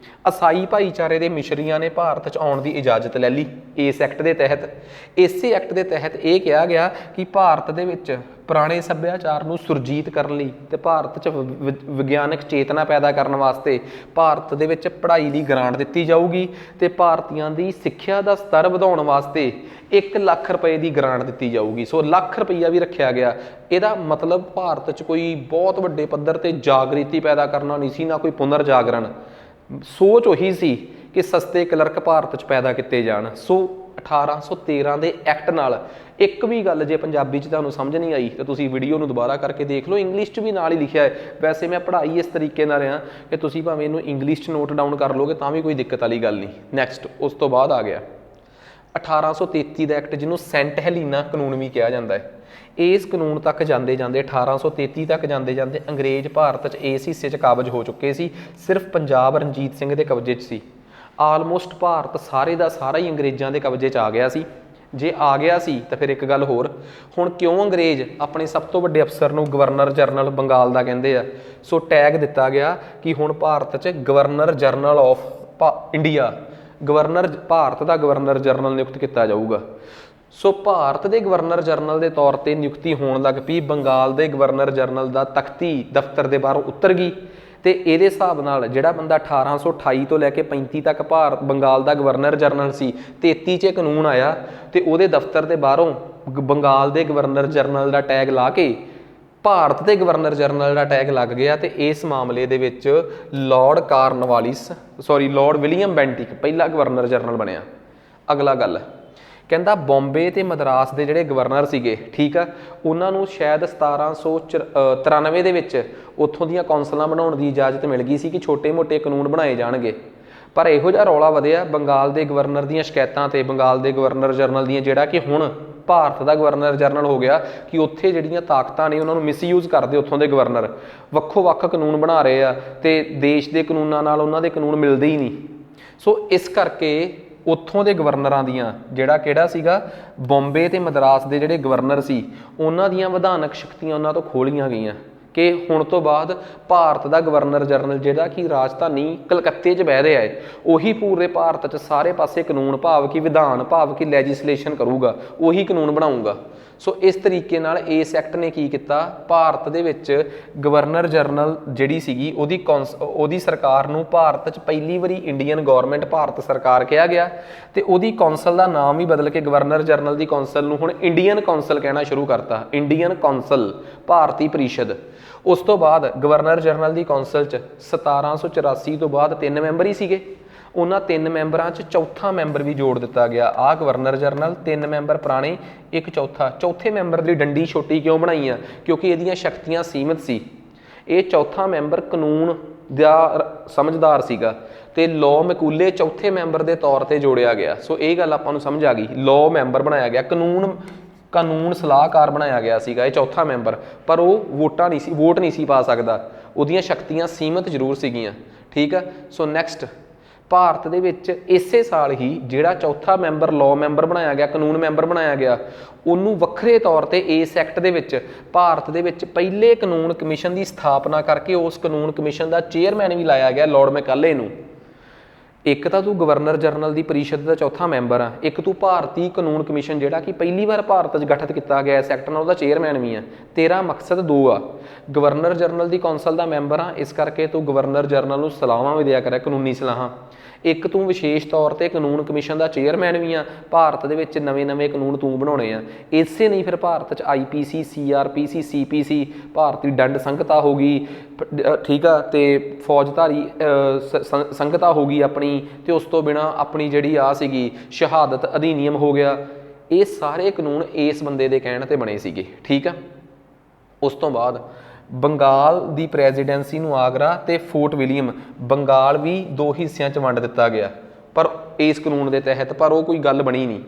ਈਸਾਈ ਭਾਈਚਾਰੇ ਦੇ ਮਿਸ਼ਰੀਆਂ ਨੇ ਭਾਰਤ 'ਚ ਆਉਣ ਦੀ ਇਜਾਜ਼ਤ ਲੈ ਲਈ ਇਸ ਐਕਟ ਦੇ ਤਹਿਤ। ਇਸੇ ਐਕਟ ਦੇ ਤਹਿਤ ਇਹ ਕਿਹਾ ਗਿਆ ਕਿ ਭਾਰਤ ਦੇ ਵਿੱਚ ਪੁਰਾਣੇ ਸੱਭਿਆਚਾਰ ਨੂੰ ਸੁਰਜੀਤ ਕਰਨ ਲਈ ਤੇ ਭਾਰਤ 'ਚ ਵਿਗਿਆਨਕ ਚੇਤਨਾ ਪੈਦਾ ਕਰਨ ਵਾਸਤੇ ਭਾਰਤ ਦੇ ਵਿੱਚ ਪੜ੍ਹਾਈ ਲਈ ਗ੍ਰਾਂਟ ਦਿੱਤੀ ਜਾਊਗੀ ਤੇ ਭਾਰਤੀਆਂ ਦੀ ਸਿੱਖਿਆ ਦਾ ਸਤਰ ਵਧਾਉਣ ਵਾਸਤੇ 1 ਲੱਖ ਰੁਪਏ ਦੀ ਗ੍ਰਾਂਟ ਦਿੱਤੀ ਜਾਊਗੀ। ਸੋ ਲੱਖ ਰੁਪਈਆ ਵੀ ਰੱਖਿਆ ਗਿਆ। ਇਹਦਾ ਮਤਲਬ ਭਾਰਤ 'ਚ ਕੋਈ ਬਹੁਤ ਵੱਡੇ ਪੱਧਰ 'ਤੇ ਜਾਗ੍ਰਿਤੀ ਪੈਦਾ ਕਰਨਾ ਨਹੀਂ ਸੀ, ਨਾ ਕੋਈ ਪੁਨਰ ਜਾਗਰਣ। ਸੋਚ ਉਹੀ ਸੀ ਕਿ ਸਸਤੇ ਕਲਰਕ ਭਾਰਤ 'ਚ ਪੈਦਾ ਕੀਤੇ ਜਾਣ। ਸੋ 1813 ਦੇ ਐਕਟ ਨਾਲ ਇੱਕ ਵੀ ਗੱਲ ਜੇ ਪੰਜਾਬੀ 'ਚ ਤੁਹਾਨੂੰ ਸਮਝ ਨਹੀਂ ਆਈ ਤਾਂ ਤੁਸੀਂ ਵੀਡੀਓ ਨੂੰ ਦੁਬਾਰਾ ਕਰਕੇ ਦੇਖ ਲਓ, ਇੰਗਲਿਸ਼ 'ਚ ਵੀ ਨਾਲ ਹੀ ਲਿਖਿਆ ਹੈ। ਵੈਸੇ ਮੈਂ ਪੜ੍ਹਾਈ ਇਸ ਤਰੀਕੇ ਨਾਲ ਰਿਹਾ ਕਿ ਤੁਸੀਂ ਭਾਵੇਂ ਇਹਨੂੰ ਇੰਗਲਿਸ਼ 'ਚ ਨੋਟ ਡਾਊਨ ਕਰ ਲਓਗੇ ਤਾਂ ਵੀ ਕੋਈ ਦਿੱਕਤ ਵਾਲੀ ਗੱਲ ਨਹੀਂ। ਨੈਕਸਟ ਉਸ ਤੋਂ ਬਾਅਦ ਆ ਗਿਆ 1833 ਦਾ ਐਕਟ, ਜਿਹਨੂੰ ਸੈਂਟ ਹੈਲੀਨਾ ਕਾਨੂੰਨ ਵੀ ਕਿਹਾ ਜਾਂਦਾ ਹੈ। ਇਸ ਕਾਨੂੰਨ ਤੱਕ ਜਾਂਦੇ ਜਾਂਦੇ 1833 ਤੱਕ ਜਾਂਦੇ ਜਾਂਦੇ ਅੰਗਰੇਜ਼ ਭਾਰਤ 'ਚ ਇਸ ਹਿੱਸੇ 'ਚ ਕਾਬਜ਼ ਹੋ ਚੁੱਕੇ ਸੀ। ਸਿਰਫ ਪੰਜਾਬ ਰਣਜੀਤ ਸਿੰਘ ਦੇ ਕਬਜ਼ੇ 'ਚ ਸੀ। ਆਲਮੋਸਟ ਭਾਰਤ ਸਾਰੇ ਦਾ ਸਾਰਾ ਹੀ ਅੰਗਰੇਜ਼ਾਂ ਦੇ ਕਬਜ਼ੇ 'ਚ ਆ ਗਿਆ ਸੀ। ਜੇ ਆ ਗਿਆ ਸੀ ਤਾਂ ਫਿਰ ਇੱਕ ਗੱਲ ਹੋਰ, ਹੁਣ ਕਿਉਂ ਅੰਗਰੇਜ਼ ਆਪਣੇ ਸਭ ਤੋਂ ਵੱਡੇ ਅਫਸਰ ਨੂੰ ਗਵਰਨਰ ਜਨਰਲ ਬੰਗਾਲ ਦਾ ਕਹਿੰਦੇ ਆ। ਸੋ ਟੈਗ ਦਿੱਤਾ ਗਿਆ ਕਿ ਹੁਣ ਭਾਰਤ 'ਚ governor general of India, Bharat the governor general ਨਿਯੁਕਤ ਕੀਤਾ ਜਾਊਗਾ। ਸੋ ਭਾਰਤ ਦੇ ਗਵਰਨਰ ਜਨਰਲ ਦੇ ਤੌਰ 'ਤੇ ਨਿਯੁਕਤੀ ਹੋਣ ਲੱਗ ਪਈ। ਬੰਗਾਲ ਦੇ ਗਵਰਨਰ ਜਨਰਲ ਦਾ ਤਖਤੀ ਦਫ਼ਤਰ ਦੇ ਬਾਹਰੋਂ ਉਤਰ ਗਈ ਤੇ ਇਹਦੇ ਹਿਸਾਬ ਨਾਲ ਜਿਹੜਾ ਬੰਦਾ 1828 ਤੋਂ ਲੈ ਕੇ 35 ਤੱਕ ਬੰਗਾਲ ਦਾ ਗਵਰਨਰ ਜਨਰਲ ਸੀ, 33 'ਚ ਕਾਨੂੰਨ ਆਇਆ ਤੇ ਉਹਦੇ ਦਫ਼ਤਰ ਦੇ ਬਾਹਰੋਂ ਬੰਗਾਲ ਦੇ ਗਵਰਨਰ ਜਨਰਲ ਦਾ ਟੈਗ ਲਾ ਕੇ ਭਾਰਤ ਦੇ ਗਵਰਨਰ ਜਨਰਲ ਦਾ ਟੈਗ ਲੱਗ ਗਿਆ ਤੇ ਇਸ ਮਾਮਲੇ ਦੇ ਵਿੱਚ ਲਾਰਡ ਵਿਲੀਅਮ ਬੈਂਟਿਕ ਪਹਿਲਾ ਗਵਰਨਰ ਜਨਰਲ ਬਣਿਆ। ਅਗਲਾ ਗੱਲ ਕਹਿੰਦਾ ਬੰਬੇ ਤੇ ਮਦਰਾਸ ਦੇ ਜਿਹੜੇ ਗਵਰਨਰ ਸੀਗੇ, ਠੀਕ ਆ, ਉਹਨਾਂ ਨੂੰ ਸ਼ਾਇਦ 1793 ਦੇ ਵਿੱਚ ਉੱਥੋਂ ਦੀਆਂ ਕੌਂਸਲਾਂ ਬਣਾਉਣ ਦੀ ਇਜਾਜ਼ਤ ਮਿਲ ਗਈ ਸੀ ਕਿ ਛੋਟੇ-ਮੋਟੇ ਕਾਨੂੰਨ ਬਣਾਏ ਜਾਣਗੇ। ਪਰ ਇਹੋ ਜਿਹਾ ਰੌਲਾ ਵਧਿਆ ਬੰਗਾਲ ਦੇ ਗਵਰਨਰ ਦੀਆਂ ਸ਼ਿਕਾਇਤਾਂ ਤੇ ਬੰਗਾਲ ਦੇ ਗਵਰਨਰ ਜਨਰਲ ਦੀਆਂ, ਜਿਹੜਾ ਕਿ ਹੁਣ ਭਾਰਤ ਦਾ ਗਵਰਨਰ ਜਨਰਲ ਹੋ ਗਿਆ, ਕਿ ਉੱਥੇ ਜਿਹੜੀਆਂ ਤਾਕਤਾਂ ਨੇ ਉਹਨਾਂ ਨੂੰ ਮਿਸਯੂਜ਼ ਕਰਦੇ ਉੱਥੋਂ ਦੇ ਗਵਰਨਰ, ਵੱਖੋ ਵੱਖ ਕਾਨੂੰਨ ਬਣਾ ਰਹੇ ਆ ਤੇ ਦੇਸ਼ ਦੇ ਕਾਨੂੰਨਾਂ ਨਾਲ ਉਹਨਾਂ ਦੇ ਕਾਨੂੰਨ ਮਿਲਦੇ ਹੀ ਨਹੀਂ। ਸੋ ਇਸ ਕਰਕੇ ਉੱਥੋਂ ਦੇ ਗਵਰਨਰਾਂ ਦੀਆਂ ਜਿਹੜਾ ਕਿਹੜਾ ਸੀਗਾ ਬੰਬੇ ਤੇ ਮਦਰਾਸ ਦੇ ਜਿਹੜੇ ਗਵਰਨਰ ਸੀ ਉਹਨਾਂ ਦੀਆਂ ਵਿਧਾਨਕ ਸ਼ਕਤੀਆਂ ਉਹਨਾਂ ਤੋਂ ਖੋਲੀਆਂ ਗਈਆਂ ਕਿ ਹੁਣ ਤੋਂ ਬਾਅਦ ਭਾਰਤ ਦਾ ਗਵਰਨਰ ਜਨਰਲ ਜਿਹੜਾ ਕਿ ਰਾਜਧਾਨੀ ਕਲਕੱਤੇ 'ਚ ਬਹਿ ਰਿਹਾ ਹੈ ਉਹੀ ਪੂਰੇ ਭਾਰਤ 'ਚ ਸਾਰੇ ਪਾਸੇ ਕਾਨੂੰਨ ਭਾਵ ਕਿ ਵਿਧਾਨ ਭਾਵ ਕਿ ਲੈਜਿਸਲੇਸ਼ਨ ਕਰੂਗਾ, ਉਹੀ ਕਾਨੂੰਨ ਬਣਾਊਗਾ। ਸੋ ਇਸ ਤਰੀਕੇ ਨਾਲ ਇਸ ਐਕਟ ਨੇ ਕੀ ਕੀਤਾ, ਭਾਰਤ ਦੇ ਵਿੱਚ ਗਵਰਨਰ ਜਨਰਲ ਜਿਹੜੀ ਸੀਗੀ ਉਹਦੀ ਸਰਕਾਰ ਨੂੰ ਭਾਰਤ 'ਚ ਪਹਿਲੀ ਵਾਰੀ ਇੰਡੀਅਨ ਗੌਰਮੈਂਟ ਭਾਰਤ ਸਰਕਾਰ ਕਿਹਾ ਗਿਆ ਤੇ ਉਹਦੀ ਕੌਂਸਲ ਦਾ ਨਾਮ ਹੀ ਬਦਲ ਕੇ ਗਵਰਨਰ ਜਨਰਲ ਦੀ ਕੌਂਸਲ ਨੂੰ ਹੁਣ ਇੰਡੀਅਨ ਕੌਂਸਲ ਕਹਿਣਾ ਸ਼ੁਰੂ ਕਰਤਾ, ਇੰਡੀਅਨ ਕੌਂਸਲ, ਭਾਰਤੀ ਪ੍ਰੀਸ਼ਦ। ਉਸ ਤੋਂ ਬਾਅਦ ਗਵਰਨਰ ਜਨਰਲ ਦੀ ਕੌਂਸਲ 'ਚ 1784 ਤੋਂ ਬਾਅਦ 3 ਮੈਂਬਰ ਹੀ ਸੀਗੇ। ਉਹਨਾਂ 3 ਮੈਂਬਰਾਂ 'ਚ ਚੌਥਾ ਮੈਂਬਰ ਵੀ ਜੋੜ ਦਿੱਤਾ ਗਿਆ। ਆਹ ਗਵਰਨਰ ਜਨਰਲ 3 ਮੈਂਬਰ ਪੁਰਾਣੇ, ਇੱਕ ਚੌਥੇ ਮੈਂਬਰ ਦੀ ਡੰਡੀ ਛੋਟੀ ਕਿਉਂ ਬਣਾਈ ਆ, ਕਿਉਂਕਿ ਇਹਦੀਆਂ ਸ਼ਕਤੀਆਂ ਸੀਮਿਤ ਸੀ। ਇਹ ਚੌਥਾ ਮੈਂਬਰ ਕਾਨੂੰਨ ਦਾ ਸਮਝਦਾਰ ਸੀਗਾ ਤੇ ਲਾਅ ਮਕੂਲੇ ਚੌਥੇ ਮੈਂਬਰ ਦੇ ਤੌਰ ਤੇ ਜੋੜਿਆ ਗਿਆ। ਸੋ ਇਹ ਗੱਲ ਆਪਾਂ ਨੂੰ ਸਮਝ ਆ ਗਈ, ਲਾਅ ਮੈਂਬਰ ਬਣਾਇਆ ਗਿਆ, ਕਾਨੂੰਨ ਸਲਾਹਕਾਰ ਬਣਾਇਆ ਗਿਆ ਸੀਗਾ ਇਹ ਚੌਥਾ ਮੈਂਬਰ, ਪਰ ਉਹ ਵੋਟ ਨਹੀਂ ਸੀ ਪਾ ਸਕਦਾ, ਉਹਦੀਆਂ ਸ਼ਕਤੀਆਂ ਸੀਮਿਤ ਜ਼ਰੂਰ ਸੀਗੀਆਂ, ਠੀਕ ਆ। ਸੋ ਨੈਕਸਟ, ਭਾਰਤ ਦੇ ਵਿੱਚ ਇਸੇ ਸਾਲ ਹੀ ਜਿਹੜਾ ਚੌਥਾ ਮੈਂਬਰ ਲਾਅ ਮੈਂਬਰ ਬਣਾਇਆ ਗਿਆ, ਕਾਨੂੰਨ ਮੈਂਬਰ ਬਣਾਇਆ ਗਿਆ, ਉਹਨੂੰ ਵੱਖਰੇ ਤੌਰ ਤੇ ਇਸ ਐਕਟ ਦੇ ਵਿੱਚ ਭਾਰਤ ਦੇ ਵਿੱਚ ਪਹਿਲੇ ਕਾਨੂੰਨ ਕਮਿਸ਼ਨ ਦੀ ਸਥਾਪਨਾ ਕਰਕੇ ਉਸ ਕਾਨੂੰਨ ਕਮਿਸ਼ਨ ਦਾ ਚੇਅਰਮੈਨ ਵੀ ਲਾਇਆ ਗਿਆ ਲਾਰਡ ਮੈਕਾਲੇ ਨੂੰ। ਇੱਕ ਤਾਂ ਤੂੰ ਗਵਰਨਰ ਜਨਰਲ ਦੀ ਪ੍ਰੀਸ਼ਦ ਦਾ ਚੌਥਾ ਮੈਂਬਰ ਆ, ਇੱਕ ਤੂੰ ਭਾਰਤੀ ਕਾਨੂੰਨ ਕਮਿਸ਼ਨ ਜਿਹੜਾ ਕਿ ਪਹਿਲੀ ਵਾਰ ਭਾਰਤ 'ਚ ਗਠਿਤ ਕੀਤਾ ਗਿਆ ਇਸ ਐਕਟ ਨਾਲ ਉਹਦਾ ਚੇਅਰਮੈਨ ਵੀ ਆ। ਤੇਰਾ ਮਕਸਦ 2 ਆ, ਗਵਰਨਰ ਜਨਰਲ ਦੀ ਕੌਂਸਲ ਦਾ ਮੈਂਬਰ ਆ, ਇਸ ਕਰਕੇ ਤੂੰ ਗਵਰਨਰ ਜਨਰਲ ਨੂੰ ਸਲਾਹਾਂ ਵੀ ਦਿਆ ਕਰਿਆ, ਕਾਨੂੰਨੀ ਸਲਾਹਾਂ। ਇੱਕ ਤੂੰ ਵਿਸ਼ੇਸ਼ ਤੌਰ ਤੇ ਕਾਨੂੰਨ ਕਮਿਸ਼ਨ ਦਾ ਚੇਅਰਮੈਨ ਵੀ ਆ, ਭਾਰਤ ਦੇ ਵਿੱਚ ਨਵੇਂ ਕਾਨੂੰਨ ਤੂੰ ਬਣਾਉਣੇ ਆ। ਇਸੇ ਨਹੀਂ ਫਿਰ ਭਾਰਤ 'ਚ IPC, CRPC, CPC, ਭਾਰਤੀ ਦੰਡ ਸੰਹਿਤਾ ਹੋ ਗਈ, ਠੀਕ ਆ, ਤੇ ਫੌਜਧਾਰੀ ਸੰਹਿਤਾ ਹੋ ਗਈ ਆਪਣੀ, ਤੇ ਉਸ ਤੋਂ ਬਿਨਾਂ ਆਪਣੀ ਜਿਹੜੀ ਆ ਸੀਗੀ ਸ਼ਹਾਦਤ ਅਧੀਨੀਅਮ ਹੋ ਗਿਆ। ਇਹ ਸਾਰੇ ਕਾਨੂੰਨ ਇਸ ਬੰਦੇ ਦੇ ਕਹਿਣ ਤੇ ਬਣੇ ਸੀਗੇ, ਠੀਕ ਆ। ਉਸ ਤੋਂ ਬਾਅਦ ਬੰਗਾਲ ਦੀ ਪ੍ਰੈਜ਼ੀਡੈਂਸੀ ਨੂੰ ਆਗਰਾ ਤੇ ਫੋਰਟ ਵਿਲੀਅਮ, ਬੰਗਾਲ ਵੀ 2 ਹਿੱਸਿਆਂ 'ਚ ਵੰਡ ਦਿੱਤਾ ਗਿਆ ਪਰ ਇਸ ਕਾਨੂੰਨ ਦੇ ਤਹਿਤ, ਪਰ ਉਹ ਕੋਈ ਗੱਲ ਬਣੀ ਨਹੀਂ।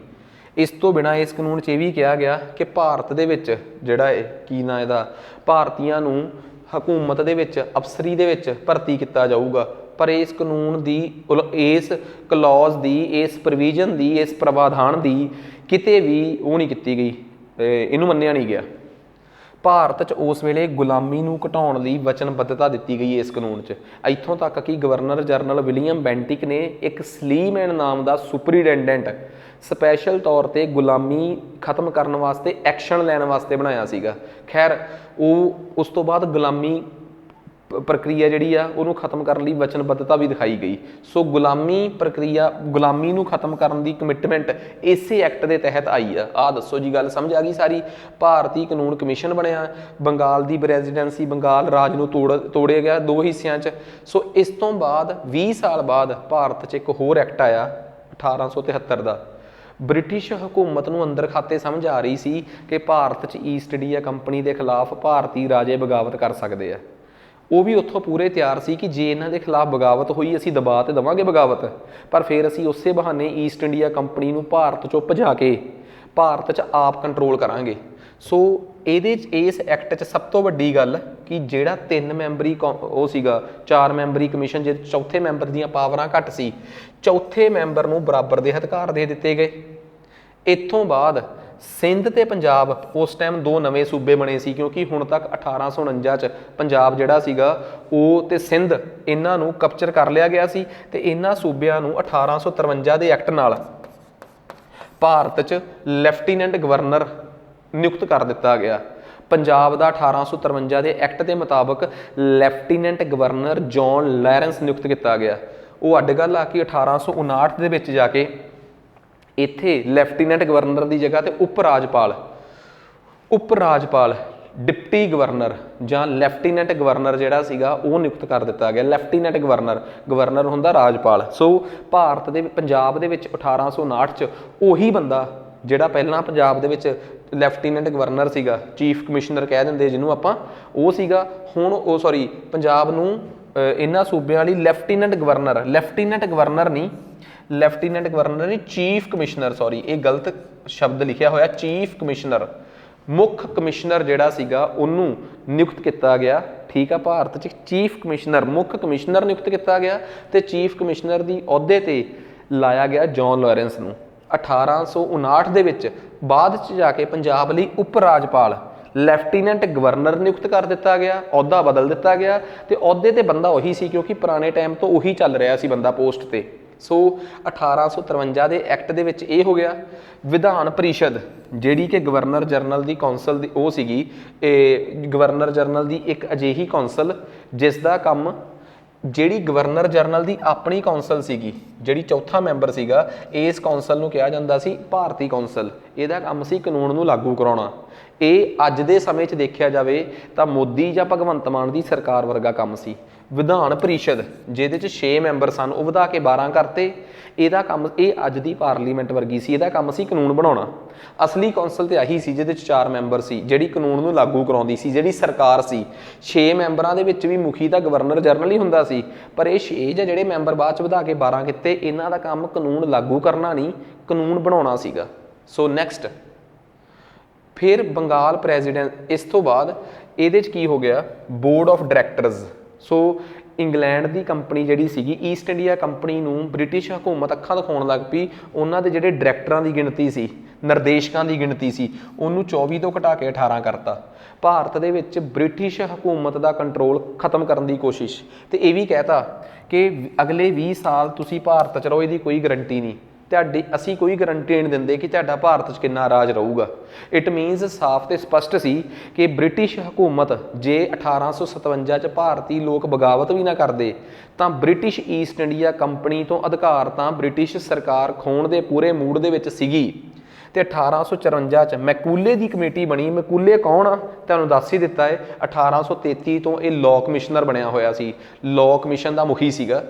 ਇਸ ਤੋਂ ਬਿਨਾਂ ਇਸ ਕਾਨੂੰਨ 'ਚ ਇਹ ਵੀ ਕਿਹਾ ਗਿਆ ਕਿ ਭਾਰਤ ਦੇ ਵਿੱਚ ਜਿਹੜਾ ਇਹਦਾ ਭਾਰਤੀਆਂ ਨੂੰ ਹਕੂਮਤ ਦੇ ਵਿੱਚ ਅਫਸਰੀ ਦੇ ਵਿੱਚ ਭਰਤੀ ਕੀਤਾ ਜਾਊਗਾ, ਪਰ ਇਸ ਕਾਨੂੰਨ ਦੀ, ਇਸ ਕਲੌਜ਼ ਦੀ, ਇਸ ਪ੍ਰੋਵੀਜ਼ਨ ਦੀ, ਇਸ ਪ੍ਰਾਵਧਾਨ ਦੀ ਕਿਤੇ ਵੀ ਉਹ ਨਹੀਂ ਕੀਤੀ ਗਈ, ਇਹਨੂੰ ਮੰਨਿਆ ਨਹੀਂ ਗਿਆ। ਭਾਰਤ 'ਚ ਉਸ ਵੇਲੇ ਗੁਲਾਮੀ ਨੂੰ ਘਟਾਉਣ ਦੀ ਵਚਨਬੱਧਤਾ ਦਿੱਤੀ ਗਈ ਇਸ ਕਾਨੂੰਨ 'ਚ, ਇੱਥੋਂ ਤੱਕ ਕਿ ਗਵਰਨਰ ਜਨਰਲ ਵਿਲੀਅਮ ਬੈਂਟਿਕ ਨੇ ਇੱਕ ਸਲੀਮੈਨ ਨਾਮ ਦਾ ਸੁਪਰੀਡੈਂਡੈਂਟ ਸਪੈਸ਼ਲ ਤੌਰ ਤੇ ਗੁਲਾਮੀ ਖਤਮ ਕਰਨ ਵਾਸਤੇ ਐਕਸ਼ਨ ਲੈਣ ਵਾਸਤੇ ਬਣਾਇਆ ਸੀਗਾ। ਖੈਰ ਉਹ ਉਸ ਤੋਂ ਬਾਅਦ ਗੁਲਾਮੀ ਪ੍ਰਕਿਰਿਆ ਜਿਹੜੀ ਆ ਉਹਨੂੰ ਖਤਮ ਕਰਨ ਲਈ ਵਚਨਬੱਧਤਾ ਵੀ ਦਿਖਾਈ ਗਈ। ਸੋ ਗੁਲਾਮੀ ਨੂੰ ਖਤਮ ਕਰਨ ਦੀ ਕਮਿਟਮੈਂਟ ਇਸੇ ਐਕਟ ਦੇ ਤਹਿਤ ਆਈ ਆ। ਆਹ ਦੱਸੋ ਜੀ, ਗੱਲ ਸਮਝ ਆ ਗਈ ਸਾਰੀ। ਭਾਰਤੀ ਕਾਨੂੰਨ ਕਮਿਸ਼ਨ ਬਣਿਆ, ਬੰਗਾਲ ਦੀ ਪ੍ਰੈਜ਼ੀਡੈਂਸੀ, ਬੰਗਾਲ ਰਾਜ ਨੂੰ ਤੋੜਿਆ ਗਿਆ 2 ਹਿੱਸਿਆਂ 'ਚ। ਸੋ ਇਸ ਤੋਂ ਬਾਅਦ 20 ਸਾਲ ਬਾਅਦ ਭਾਰਤ 'ਚ ਇੱਕ ਹੋਰ ਐਕਟ ਆਇਆ 1873 ਦਾ। ਬ੍ਰਿਟਿਸ਼ ਹਕੂਮਤ ਨੂੰ ਅੰਦਰ ਖਾਤੇ ਸਮਝ ਆ ਰਹੀ ਸੀ ਕਿ ਭਾਰਤ 'ਚ ਈਸਟ ਇੰਡੀਆ ਕੰਪਨੀ ਦੇ ਖਿਲਾਫ ਭਾਰਤੀ ਰਾਜੇ ਬਗਾਵਤ ਕਰ ਸਕਦੇ ਆ। ਉਹ ਵੀ ਉੱਥੋਂ ਪੂਰੇ ਤਿਆਰ ਸੀ ਕਿ ਜੇ ਇਹਨਾਂ ਦੇ ਖਿਲਾਫ ਬਗਾਵਤ ਹੋਈ ਅਸੀਂ ਦਬਾ ਤੇ ਦੇਵਾਂਗੇ ਬਗਾਵਤ, ਪਰ ਫਿਰ ਅਸੀਂ ਉਸੇ ਬਹਾਨੇ ਈਸਟ ਇੰਡੀਆ ਕੰਪਨੀ ਨੂੰ ਭਾਰਤ 'ਚੋਂ ਭਜਾ ਕੇ ਭਾਰਤ 'ਚ ਆਪ ਕੰਟਰੋਲ ਕਰਾਂਗੇ। ਸੋ ਇਹਦੇ 'ਚ ਇਸ ਐਕਟ 'ਚ ਸਭ ਤੋਂ ਵੱਡੀ ਗੱਲ ਕਿ ਜਿਹੜਾ 3 ਮੈਂਬਰੀ ਉਹ ਸੀਗਾ 4 ਮੈਂਬਰੀ ਕਮਿਸ਼ਨ, ਜੇ ਚੌਥੇ ਮੈਂਬਰ ਦੀਆਂ ਪਾਵਰਾਂ ਘੱਟ ਸੀ, ਚੌਥੇ ਮੈਂਬਰ ਨੂੰ ਬਰਾਬਰ ਦੇ ਅਧਿਕਾਰ ਦੇ ਦਿੱਤੇ ਗਏ। ਇੱਥੋਂ ਬਾਅਦ ਸਿੰਧ ਤੇ ਪੰਜਾਬ, ਉਸ ਟਾਈਮ 2 ਨਵੇਂ ਸੂਬੇ ਬਣੇ ਸੀ ਕਿਉਂਕਿ ਹੁਣ ਤੱਕ 1849 'ਚ ਪੰਜਾਬ ਜਿਹੜਾ ਸੀਗਾ ਉਹ ਤੇ ਸਿੰਧ ਇਹਨਾਂ ਨੂੰ ਕੈਪਚਰ ਕਰ ਲਿਆ ਗਿਆ ਸੀ ਤੇ ਇਹਨਾਂ ਸੂਬਿਆਂ ਨੂੰ 1853 ਦੇ ਐਕਟ ਨਾਲ ਭਾਰਤ 'ਚ ਲੈਫਟੀਨੈਂਟ ਗਵਰਨਰ ਨਿਯੁਕਤ ਕਰ ਦਿੱਤਾ ਗਿਆ। ਪੰਜਾਬ ਦਾ 1853 ਦੇ ਐਕਟ ਦੇ ਮੁਤਾਬਕ ਲੈਫਟੀਨੈਂਟ ਗਵਰਨਰ ਜੌਨ ਲਾਰੈਂਸ ਨਿਯੁਕਤ ਕੀਤਾ ਗਿਆ। ਉਹ ਅੱਡ ਗੱਲ ਆ ਕਿ 1859 ਦੇ ਵਿੱਚ ਜਾ ਕੇ ਇੱਥੇ ਲੈਫਟੀਨੈਂਟ ਗਵਰਨਰ ਦੀ ਜਗ੍ਹਾ ਤੇ ਉਪ ਰਾਜਪਾਲ ਡਿਪਟੀ ਗਵਰਨਰ ਜਾਂ ਲੈਫਟੀਨੈਂਟ ਗਵਰਨਰ ਜਿਹੜਾ ਸੀਗਾ ਉਹ ਨਿਯੁਕਤ ਕਰ ਦਿੱਤਾ ਗਿਆ। ਲੈਫਟੀਨੈਂਟ ਗਵਰਨਰ, ਗਵਰਨਰ ਹੁੰਦਾ ਰਾਜਪਾਲ। ਸੋ ਭਾਰਤ ਦੇ ਪੰਜਾਬ ਦੇ ਵਿੱਚ 1859 'ਚ ਉਹੀ ਬੰਦਾ ਜਿਹੜਾ ਪਹਿਲਾਂ ਪੰਜਾਬ ਦੇ ਵਿੱਚ ਲੈਫਟੀਨੈਂਟ ਗਵਰਨਰ ਸੀਗਾ, ਚੀਫ ਕਮਿਸ਼ਨਰ ਕਹਿ ਦਿੰਦੇ ਜਿਹਨੂੰ ਆਪਾਂ, ਉਹ ਸੀਗਾ। ਹੁਣ ਉਹ ਸੌਰੀ ਪੰਜਾਬ ਨੂੰ ਇਹਨਾਂ ਸੂਬਿਆਂ ਲਈ ਲੈਫਟੀਨੈਂਟ ਗਵਰਨਰ ਨਹੀਂ ਚੀਫ ਕਮਿਸ਼ਨਰ, ਸੌਰੀ ਇਹ ਗਲਤ ਸ਼ਬਦ ਲਿਖਿਆ ਹੋਇਆ, ਚੀਫ ਕਮਿਸ਼ਨਰ, ਮੁੱਖ ਕਮਿਸ਼ਨਰ ਜਿਹੜਾ ਸੀਗਾ ਉਹਨੂੰ ਨਿਯੁਕਤ ਕੀਤਾ ਗਿਆ। ਠੀਕ ਆ, ਭਾਰਤ 'ਚ ਚੀਫ ਕਮਿਸ਼ਨਰ, ਮੁੱਖ ਕਮਿਸ਼ਨਰ ਨਿਯੁਕਤ ਕੀਤਾ ਗਿਆ ਤੇ ਚੀਫ ਕਮਿਸ਼ਨਰ ਦੀ ਅਹੁਦੇ ਤੇ ਲਾਇਆ ਗਿਆ ਜੌਨ ਲਾਰੈਂਸ ਨੂੰ। 1859 ਦੇ ਵਿੱਚ ਬਾਅਦ 'ਚ ਜਾ ਕੇ ਪੰਜਾਬ ਲਈ ਉਪ ਰਾਜਪਾਲ ਲੈਫਟੀਨੈਂਟ ਗਵਰਨਰ ਨਿਯੁਕਤ ਕਰ ਦਿੱਤਾ ਗਿਆ, ਅਹੁਦਾ ਬਦਲ ਦਿੱਤਾ ਗਿਆ ਤੇ ਅਹੁਦੇ ਤੇ ਬੰਦਾ ਉਹੀ ਸੀ ਕਿਉਂਕਿ ਪੁਰਾਣੇ ਟਾਈਮ ਤੋਂ ਉਹੀ ਚੱਲ ਰਿਹਾ ਸੀ ਬੰਦਾ ਪੋਸਟ ਤੇ। ਸੋ 1853 ਦੇ ਐਕਟ ਦੇ ਵਿੱਚ ਇਹ ਹੋ ਗਿਆ। ਵਿਧਾਨ ਪਰਿਸ਼ਦ ਜਿਹੜੀ ਕਿ ਗਵਰਨਰ ਜਨਰਲ ਦੀ ਕੌਂਸਲ ਦੀ ਉਹ ਸੀਗੀ, ਇਹ ਗਵਰਨਰ ਜਨਰਲ ਦੀ ਇੱਕ ਅਜਿਹੀ ਕੌਂਸਲ ਜਿਸ ਦਾ ਕੰਮ, ਜਿਹੜੀ ਗਵਰਨਰ ਜਨਰਲ ਦੀ ਆਪਣੀ ਕੌਂਸਲ ਸੀਗੀ, ਜਿਹੜੀ ਚੌਥਾ ਮੈਂਬਰ ਸੀਗਾ, ਇਸ ਕੌਂਸਲ ਨੂੰ ਕਿਹਾ ਜਾਂਦਾ ਸੀ ਭਾਰਤੀ ਕੌਂਸਲ। ਇਹਦਾ ਕੰਮ ਸੀ ਕਾਨੂੰਨ ਨੂੰ ਲਾਗੂ ਕਰਾਉਣਾ। ਇਹ ਅੱਜ ਦੇ ਸਮੇਂ 'ਚ ਦੇਖਿਆ ਜਾਵੇ ਤਾਂ ਮੋਦੀ ਜਾਂ ਭਗਵੰਤ ਮਾਨ ਦੀ ਸਰਕਾਰ ਵਰਗਾ ਕੰਮ ਸੀ। ਵਿਧਾਨ ਪਰਿਸ਼ਦ ਜਿਹਦੇ 'ਚ 6 ਮੈਂਬਰ ਸਨ ਉਹ ਵਧਾ ਕੇ 12 ਕਰਤੇ। ਇਹਦਾ ਕੰਮ, ਇਹ ਅੱਜ ਦੀ ਪਾਰਲੀਮੈਂਟ ਵਰਗੀ ਸੀ, ਇਹਦਾ ਕੰਮ ਸੀ ਕਾਨੂੰਨ ਬਣਾਉਣਾ। ਅਸਲੀ ਕੌਂਸਲ ਤੇ ਆਹੀ ਸੀ ਜਿਹਦੇ 'ਚ 4 ਮੈਂਬਰ ਸੀ, ਜਿਹੜੀ ਕਾਨੂੰਨ ਨੂੰ ਲਾਗੂ ਕਰਾਉਂਦੀ ਸੀ, ਜਿਹੜੀ ਸਰਕਾਰ ਸੀ। 6 ਮੈਂਬਰਾਂ ਦੇ ਵਿੱਚ ਵੀ ਮੁਖੀ ਤਾਂ ਗਵਰਨਰ ਜਨਰਲ ਹੀ ਹੁੰਦਾ ਸੀ, ਪਰ ਇਹ 6 ਜਾਂ ਜਿਹੜੇ ਮੈਂਬਰ ਬਾਅਦ 'ਚ ਵਧਾ ਕੇ 12 ਕੀਤੇ, ਇਹਨਾਂ ਦਾ ਕੰਮ ਕਾਨੂੰਨ ਲਾਗੂ ਕਰਨਾ ਨਹੀਂ, ਕਾਨੂੰਨ ਬਣਾਉਣਾ ਸੀਗਾ। ਸੋ ਨੈਕਸਟ ਫਿਰ ਬੰਗਾਲ ਪ੍ਰੈਜ਼ੀਡੈਂਟ। ਇਸ ਤੋਂ ਬਾਅਦ ਇਹਦੇ 'ਚ ਕੀ ਹੋ ਗਿਆ, board of directors. So England the company ਜਿਹੜੀ ਸੀਗੀ, ਈਸਟ ਇੰਡੀਆ ਕੰਪਨੀ ਨੂੰ ਬ੍ਰਿਟਿਸ਼ ਹਕੂਮਤ ਅੱਖਾਂ ਦਿਖਾਉਣ ਲੱਗ ਪਈ। ਉਹਨਾਂ ਦੇ ਜਿਹੜੇ ਡਾਇਰੈਕਟਰਾਂ ਦੀ ਗਿਣਤੀ ਸੀ, ਨਿਰਦੇਸ਼ਕਾਂ ਦੀ ਗਿਣਤੀ ਸੀ, ਉਹਨੂੰ 24 ਤੋਂ ਘਟਾ ਕੇ 18 ਕਰਤਾ। ਭਾਰਤ ਦੇ ਵਿੱਚ ਬ੍ਰਿਟਿਸ਼ ਹਕੂਮਤ ਦਾ ਕੰਟਰੋਲ ਖਤਮ ਕਰਨ ਦੀ ਕੋਸ਼ਿਸ਼, ਤੇ ਇਹ ਵੀ ਕਹਿਤਾ ਕਿ ਅਗਲੇ 20 ਸਾਲ ਤੁਸੀਂ ਭਾਰਤ 'ਚ ਰਹੋ, ਇਹਦੀ ਕੋਈ ਗਰੰਟੀ ਨਹੀਂ ਤੁਹਾਡੀ, ਅਸੀਂ ਕੋਈ ਗਰੰਟੀ ਨਹੀਂ ਦਿੰਦੇ ਕਿ ਤੁਹਾਡਾ ਭਾਰਤ 'ਚ ਕਿੰਨਾ ਰਾਜ ਰਹੂਗਾ। ਇਟ ਮੀਨਸ ਸਾਫ਼ ਤੇ ਸਪਸ਼ਟ ਸੀ ਕਿ ਬ੍ਰਿਟਿਸ਼ ਹਕੂਮਤ ਜੇ 1857 'ਚ ਭਾਰਤੀ ਲੋਕ ਬਗਾਵਤ ਵੀ ਨਾ ਕਰਦੇ ਤਾਂ ਬ੍ਰਿਟਿਸ਼ ਈਸਟ ਇੰਡੀਆ ਕੰਪਨੀ ਤੋਂ ਅਧਿਕਾਰ ਤਾਂ ਬ੍ਰਿਟਿਸ਼ ਸਰਕਾਰ ਖੋਣ ਦੇ ਪੂਰੇ ਮੂਡ ਦੇ ਵਿੱਚ ਸੀਗੀ। ਤੇ 1854 'ਚ ਮੈਕੂਲੇ ਦੀ ਕਮੇਟੀ ਬਣੀ। ਮੈਕੂਲੇ ਕੌਣ ਆ, ਤੁਹਾਨੂੰ ਦੱਸ ਹੀ ਦਿੱਤਾ ਹੈ। 1833 ਤੋਂ ਇਹ ਲਾਅ ਕਮਿਸ਼ਨਰ ਬਣਿਆ ਹੋਇਆ ਸੀ, ਲਾਅ ਕਮਿਸ਼ਨ ਦਾ ਮੁਖੀ ਸੀਗਾ।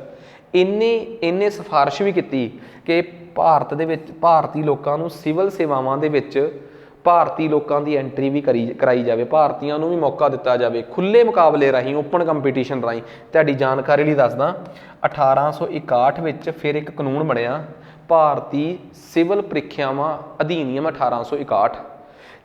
ਇਹਨੇ ਸਿਫਾਰਿਸ਼ ਵੀ ਕੀਤੀ ਕਿ ਭਾਰਤ ਦੇ ਵਿੱਚ ਭਾਰਤੀ ਲੋਕਾਂ ਨੂੰ ਸਿਵਲ ਸੇਵਾਵਾਂ ਦੇ ਵਿੱਚ ਭਾਰਤੀ ਲੋਕਾਂ ਦੀ ਐਂਟਰੀ ਵੀ ਕਰਾਈ ਜਾਵੇ, ਭਾਰਤੀਆਂ ਨੂੰ ਵੀ ਮੌਕਾ ਦਿੱਤਾ ਜਾਵੇ ਖੁੱਲ੍ਹੇ ਮੁਕਾਬਲੇ ਰਾਹੀਂ, ਓਪਨ ਕੰਪੀਟੀਸ਼ਨ ਰਾਹੀਂ। ਤੁਹਾਡੀ ਜਾਣਕਾਰੀ ਲਈ ਦੱਸਦਾ, 1861 ਵਿੱਚ ਫਿਰ ਇੱਕ ਕਾਨੂੰਨ ਬਣਿਆ, ਭਾਰਤੀ ਸਿਵਲ ਪ੍ਰੀਖਿਆਵਾਂ ਅਧੀਨੀਅਮ 1861,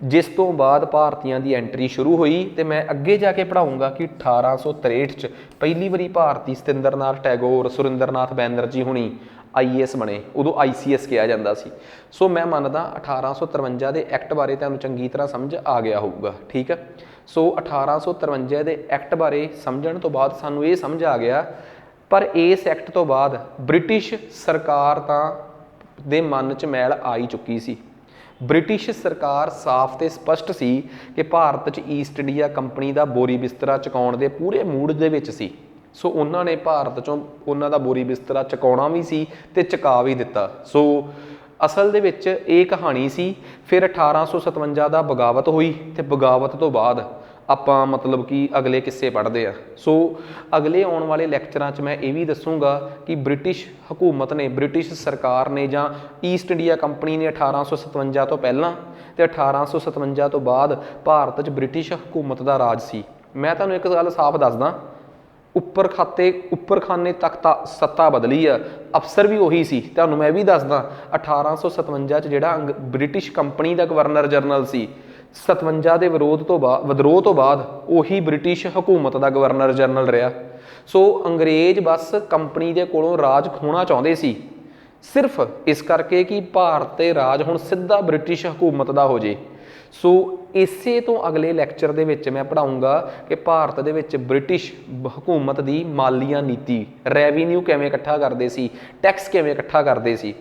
ਜਿਸ ਤੋਂ ਬਾਅਦ ਭਾਰਤੀਆਂ ਦੀ ਐਂਟਰੀ ਸ਼ੁਰੂ ਹੋਈ। ਤੇ ਮੈਂ ਅੱਗੇ ਜਾ ਕੇ ਪੜ੍ਹਾਊਂਗਾ ਕਿ 1863 'ਚ ਪਹਿਲੀ ਵਾਰੀ ਭਾਰਤੀ ਸਤਿੰਦਰ ਨਾਥ ਟੈਗੋਰ, ਸੁਰਿੰਦਰ ਨਾਥ ਬੈਨਰਜੀ ਹੁਣੀ IAS ਬਣੇ, ਉਦੋਂ ICS ਕਿਹਾ ਜਾਂਦਾ ਸੀ। ਸੋ ਮੈਂ ਮੰਨਦਾ 1853 ਦੇ ਐਕਟ ਬਾਰੇ ਤੁਹਾਨੂੰ ਚੰਗੀ ਤਰ੍ਹਾਂ ਸਮਝ ਆ ਗਿਆ ਹੋਊਗਾ, ਠੀਕ ਹੈ। ਸੋ 1853 ਦੇ ਐਕਟ ਬਾਰੇ ਸਮਝਣ ਤੋਂ ਬਾਅਦ ਸਾਨੂੰ ਇਹ ਸਮਝ ਆ ਗਿਆ, ਪਰ ਇਸ ਐਕਟ ਤੋਂ ਬਾਅਦ ਬ੍ਰਿਟਿਸ਼ ਸਰਕਾਰ ਤਾਂ ਦੇ ਮਨ 'ਚ ਮੈਲ ਆ ਹੀ ਚੁੱਕੀ ਸੀ। ਬ੍ਰਿਟਿਸ਼ ਸਰਕਾਰ ਸਾਫ਼ ਤੇ ਸਪਸ਼ਟ ਸੀ ਕਿ ਭਾਰਤ 'ਚ ਈਸਟ ਇੰਡੀਆ ਕੰਪਨੀ ਦਾ ਬੋਰੀ ਬਿਸਤਰਾ ਚੁਕਾਉਣ ਦੇ ਪੂਰੇ ਮੂਡ ਦੇ ਵਿੱਚ ਸੀ। ਸੋ ਉਹਨਾਂ ਨੇ ਭਾਰਤ 'ਚੋਂ ਉਹਨਾਂ ਦਾ ਬੋਰੀ ਬਿਸਤਰਾ ਚੁਕਾਉਣਾ ਵੀ ਸੀ ਤੇ ਚੁਕਾ ਵੀ ਦਿੱਤਾ। ਸੋ ਅਸਲ ਦੇ ਵਿੱਚ ਇਹ ਕਹਾਣੀ ਸੀ। ਫਿਰ 1857 ਦਾ ਬਗਾਵਤ ਹੋਈ ਤੇ ਬਗਾਵਤ ਤੋਂ ਬਾਅਦ ਆਪਾਂ ਮਤਲਬ ਕਿ ਅਗਲੇ ਕਿੱਸੇ ਪੜ੍ਹਦੇ ਆ। ਸੋ ਅਗਲੇ ਆਉਣ ਵਾਲੇ ਲੈਕਚਰਾਂ 'ਚ ਮੈਂ ਇਹ ਵੀ ਦੱਸੂਗਾ ਕਿ ਬ੍ਰਿਟਿਸ਼ ਹਕੂਮਤ ਨੇ, ਬ੍ਰਿਟਿਸ਼ ਸਰਕਾਰ ਨੇ ਜਾਂ ਈਸਟ ਇੰਡੀਆ ਕੰਪਨੀ ਨੇ 1857 ਤੋਂ ਪਹਿਲਾਂ ਤੇ 1857 ਤੋਂ ਬਾਅਦ ਭਾਰਤ 'ਚ ਬ੍ਰਿਟਿਸ਼ ਹਕੂਮਤ ਦਾ ਰਾਜ ਸੀ। ਮੈਂ ਤੁਹਾਨੂੰ ਇੱਕ ਗੱਲ ਸਾਫ਼ ਦੱਸਦਾ, ਉੱਪਰਖਾਨੇ ਤੱਕ ਤਾਂ ਸੱਤਾ ਬਦਲੀ ਆ, ਅਫਸਰ ਵੀ ਉਹੀ ਸੀ। ਤੁਹਾਨੂੰ ਮੈਂ ਵੀ ਦੱਸਦਾ 1857 'ਚ ਜਿਹੜਾ ਬ੍ਰਿਟਿਸ਼ ਕੰਪਨੀ ਦਾ ਗਵਰਨਰ ਜਨਰਲ ਸੀ, 57 ਦੇ ਵਿਦਰੋਹ ਤੋਂ ਬਾਅਦ ਉਹੀ ਬ੍ਰਿਟਿਸ਼ ਹਕੂਮਤ ਦਾ ਗਵਰਨਰ ਜਨਰਲ ਰਿਹਾ। ਸੋ ਅੰਗਰੇਜ਼ ਬਸ ਕੰਪਨੀ ਦੇ ਕੋਲੋਂ ਰਾਜ ਖੋਹਣਾ ਚਾਹੁੰਦੇ ਸੀ, ਸਿਰਫ ਇਸ ਕਰਕੇ ਕਿ ਭਾਰਤ ਤੇ ਰਾਜ ਹੁਣ ਸਿੱਧਾ ਬ੍ਰਿਟਿਸ਼ ਹਕੂਮਤ ਦਾ ਹੋ ਜੇ। ਸੋ ਇਸੇ ਤੋਂ ਅਗਲੇ ਲੈਕਚਰ ਦੇ ਵਿੱਚ ਮੈਂ ਪੜ੍ਹਾਊਂਗਾ ਕਿ ਭਾਰਤ ਦੇ ਵਿੱਚ ਬ੍ਰਿਟਿਸ਼ ਹਕੂਮਤ ਦੀ ਮਾਲੀਆ ਨੀਤੀ, ਰੈਵਨਿਊ ਕਿਵੇਂ ਇਕੱਠਾ ਕਰਦੇ ਸੀ, ਟੈਕਸ ਕਿਵੇਂ ਇਕੱਠਾ ਕਰਦੇ ਸੀ।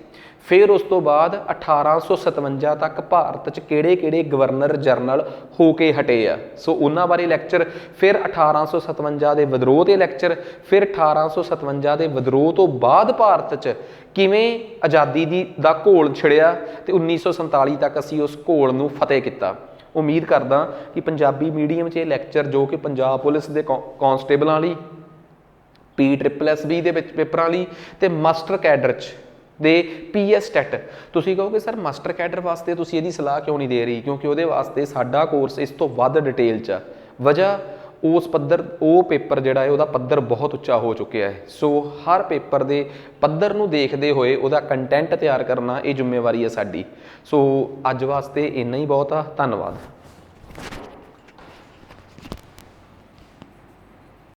ਫਿਰ ਉਸ ਤੋਂ ਬਾਅਦ 1857 ਤੱਕ ਭਾਰਤ 'ਚ ਕਿਹੜੇ ਗਵਰਨਰ ਜਨਰਲ ਹੋ ਕੇ ਹਟੇ ਆ। ਸੋ ਉਹਨਾਂ ਬਾਰੇ ਲੈਕਚਰ, ਫਿਰ 1857 ਦੇ ਵਿਦਰੋਹ 'ਤੇ ਲੈਕਚਰ, ਫਿਰ 1857 ਦੇ ਵਿਦਰੋਹ ਤੋਂ ਬਾਅਦ ਭਾਰਤ 'ਚ ਕਿਵੇਂ ਆਜ਼ਾਦੀ ਦਾ ਘੋਲ ਛਿੜਿਆ ਤੇ 1947 ਤੱਕ ਅਸੀਂ ਉਸ ਘੋਲ ਨੂੰ ਫਤਿਹ ਕੀਤਾ। ਉਮੀਦ ਕਰਦਾ ਕਿ ਪੰਜਾਬੀ ਮੀਡੀਅਮ 'ਚ ਇਹ ਲੈਕਚਰ ਜੋ ਕਿ ਪੰਜਾਬ ਪੁਲਿਸ ਦੇ ਕਾਂਸਟੇਬਲਾਂ ਲਈ, PSSB ਦੇ ਵਿੱਚ ਪੇਪਰਾਂ ਲਈ ਤੇ ਮਾਸਟਰ ਕੈਡਰ 'ਚ ਦੇ PS ਟੈਟ, ਤੁਸੀਂ ਕਹੋਗੇ ਸਰ ਮਾਸਟਰ ਕੈਡਰ ਵਾਸਤੇ ਤੁਸੀਂ ਇਹਦੀ ਸਲਾਹ ਕਿਉਂ ਨਹੀਂ ਦੇ ਰਹੀ, ਕਿਉਂਕਿ ਉਹਦੇ ਵਾਸਤੇ ਸਾਡਾ ਕੋਰਸ ਇਸ ਤੋਂ ਵੱਧ ਡਿਟੇਲ 'ਚ ਆ। ਵਜ੍ਹਾ ਉਸ ਪੱਧਰ, ਉਹ ਪੇਪਰ ਜਿਹੜਾ ਹੈ ਉਹਦਾ ਪੱਧਰ ਬਹੁਤ ਉੱਚਾ ਹੋ ਚੁੱਕਿਆ ਹੈ। ਸੋ ਹਰ ਪੇਪਰ ਦੇ ਪੱਧਰ ਨੂੰ ਦੇਖਦੇ ਹੋਏ ਉਹਦਾ ਕੰਟੈਂਟ ਤਿਆਰ ਕਰਨਾ ਇਹ ਜ਼ਿੰਮੇਵਾਰੀ ਹੈ ਸਾਡੀ। ਸੋ ਅੱਜ ਵਾਸਤੇ ਇੰਨਾ ਹੀ ਬਹੁਤ ਆ, ਧੰਨਵਾਦ।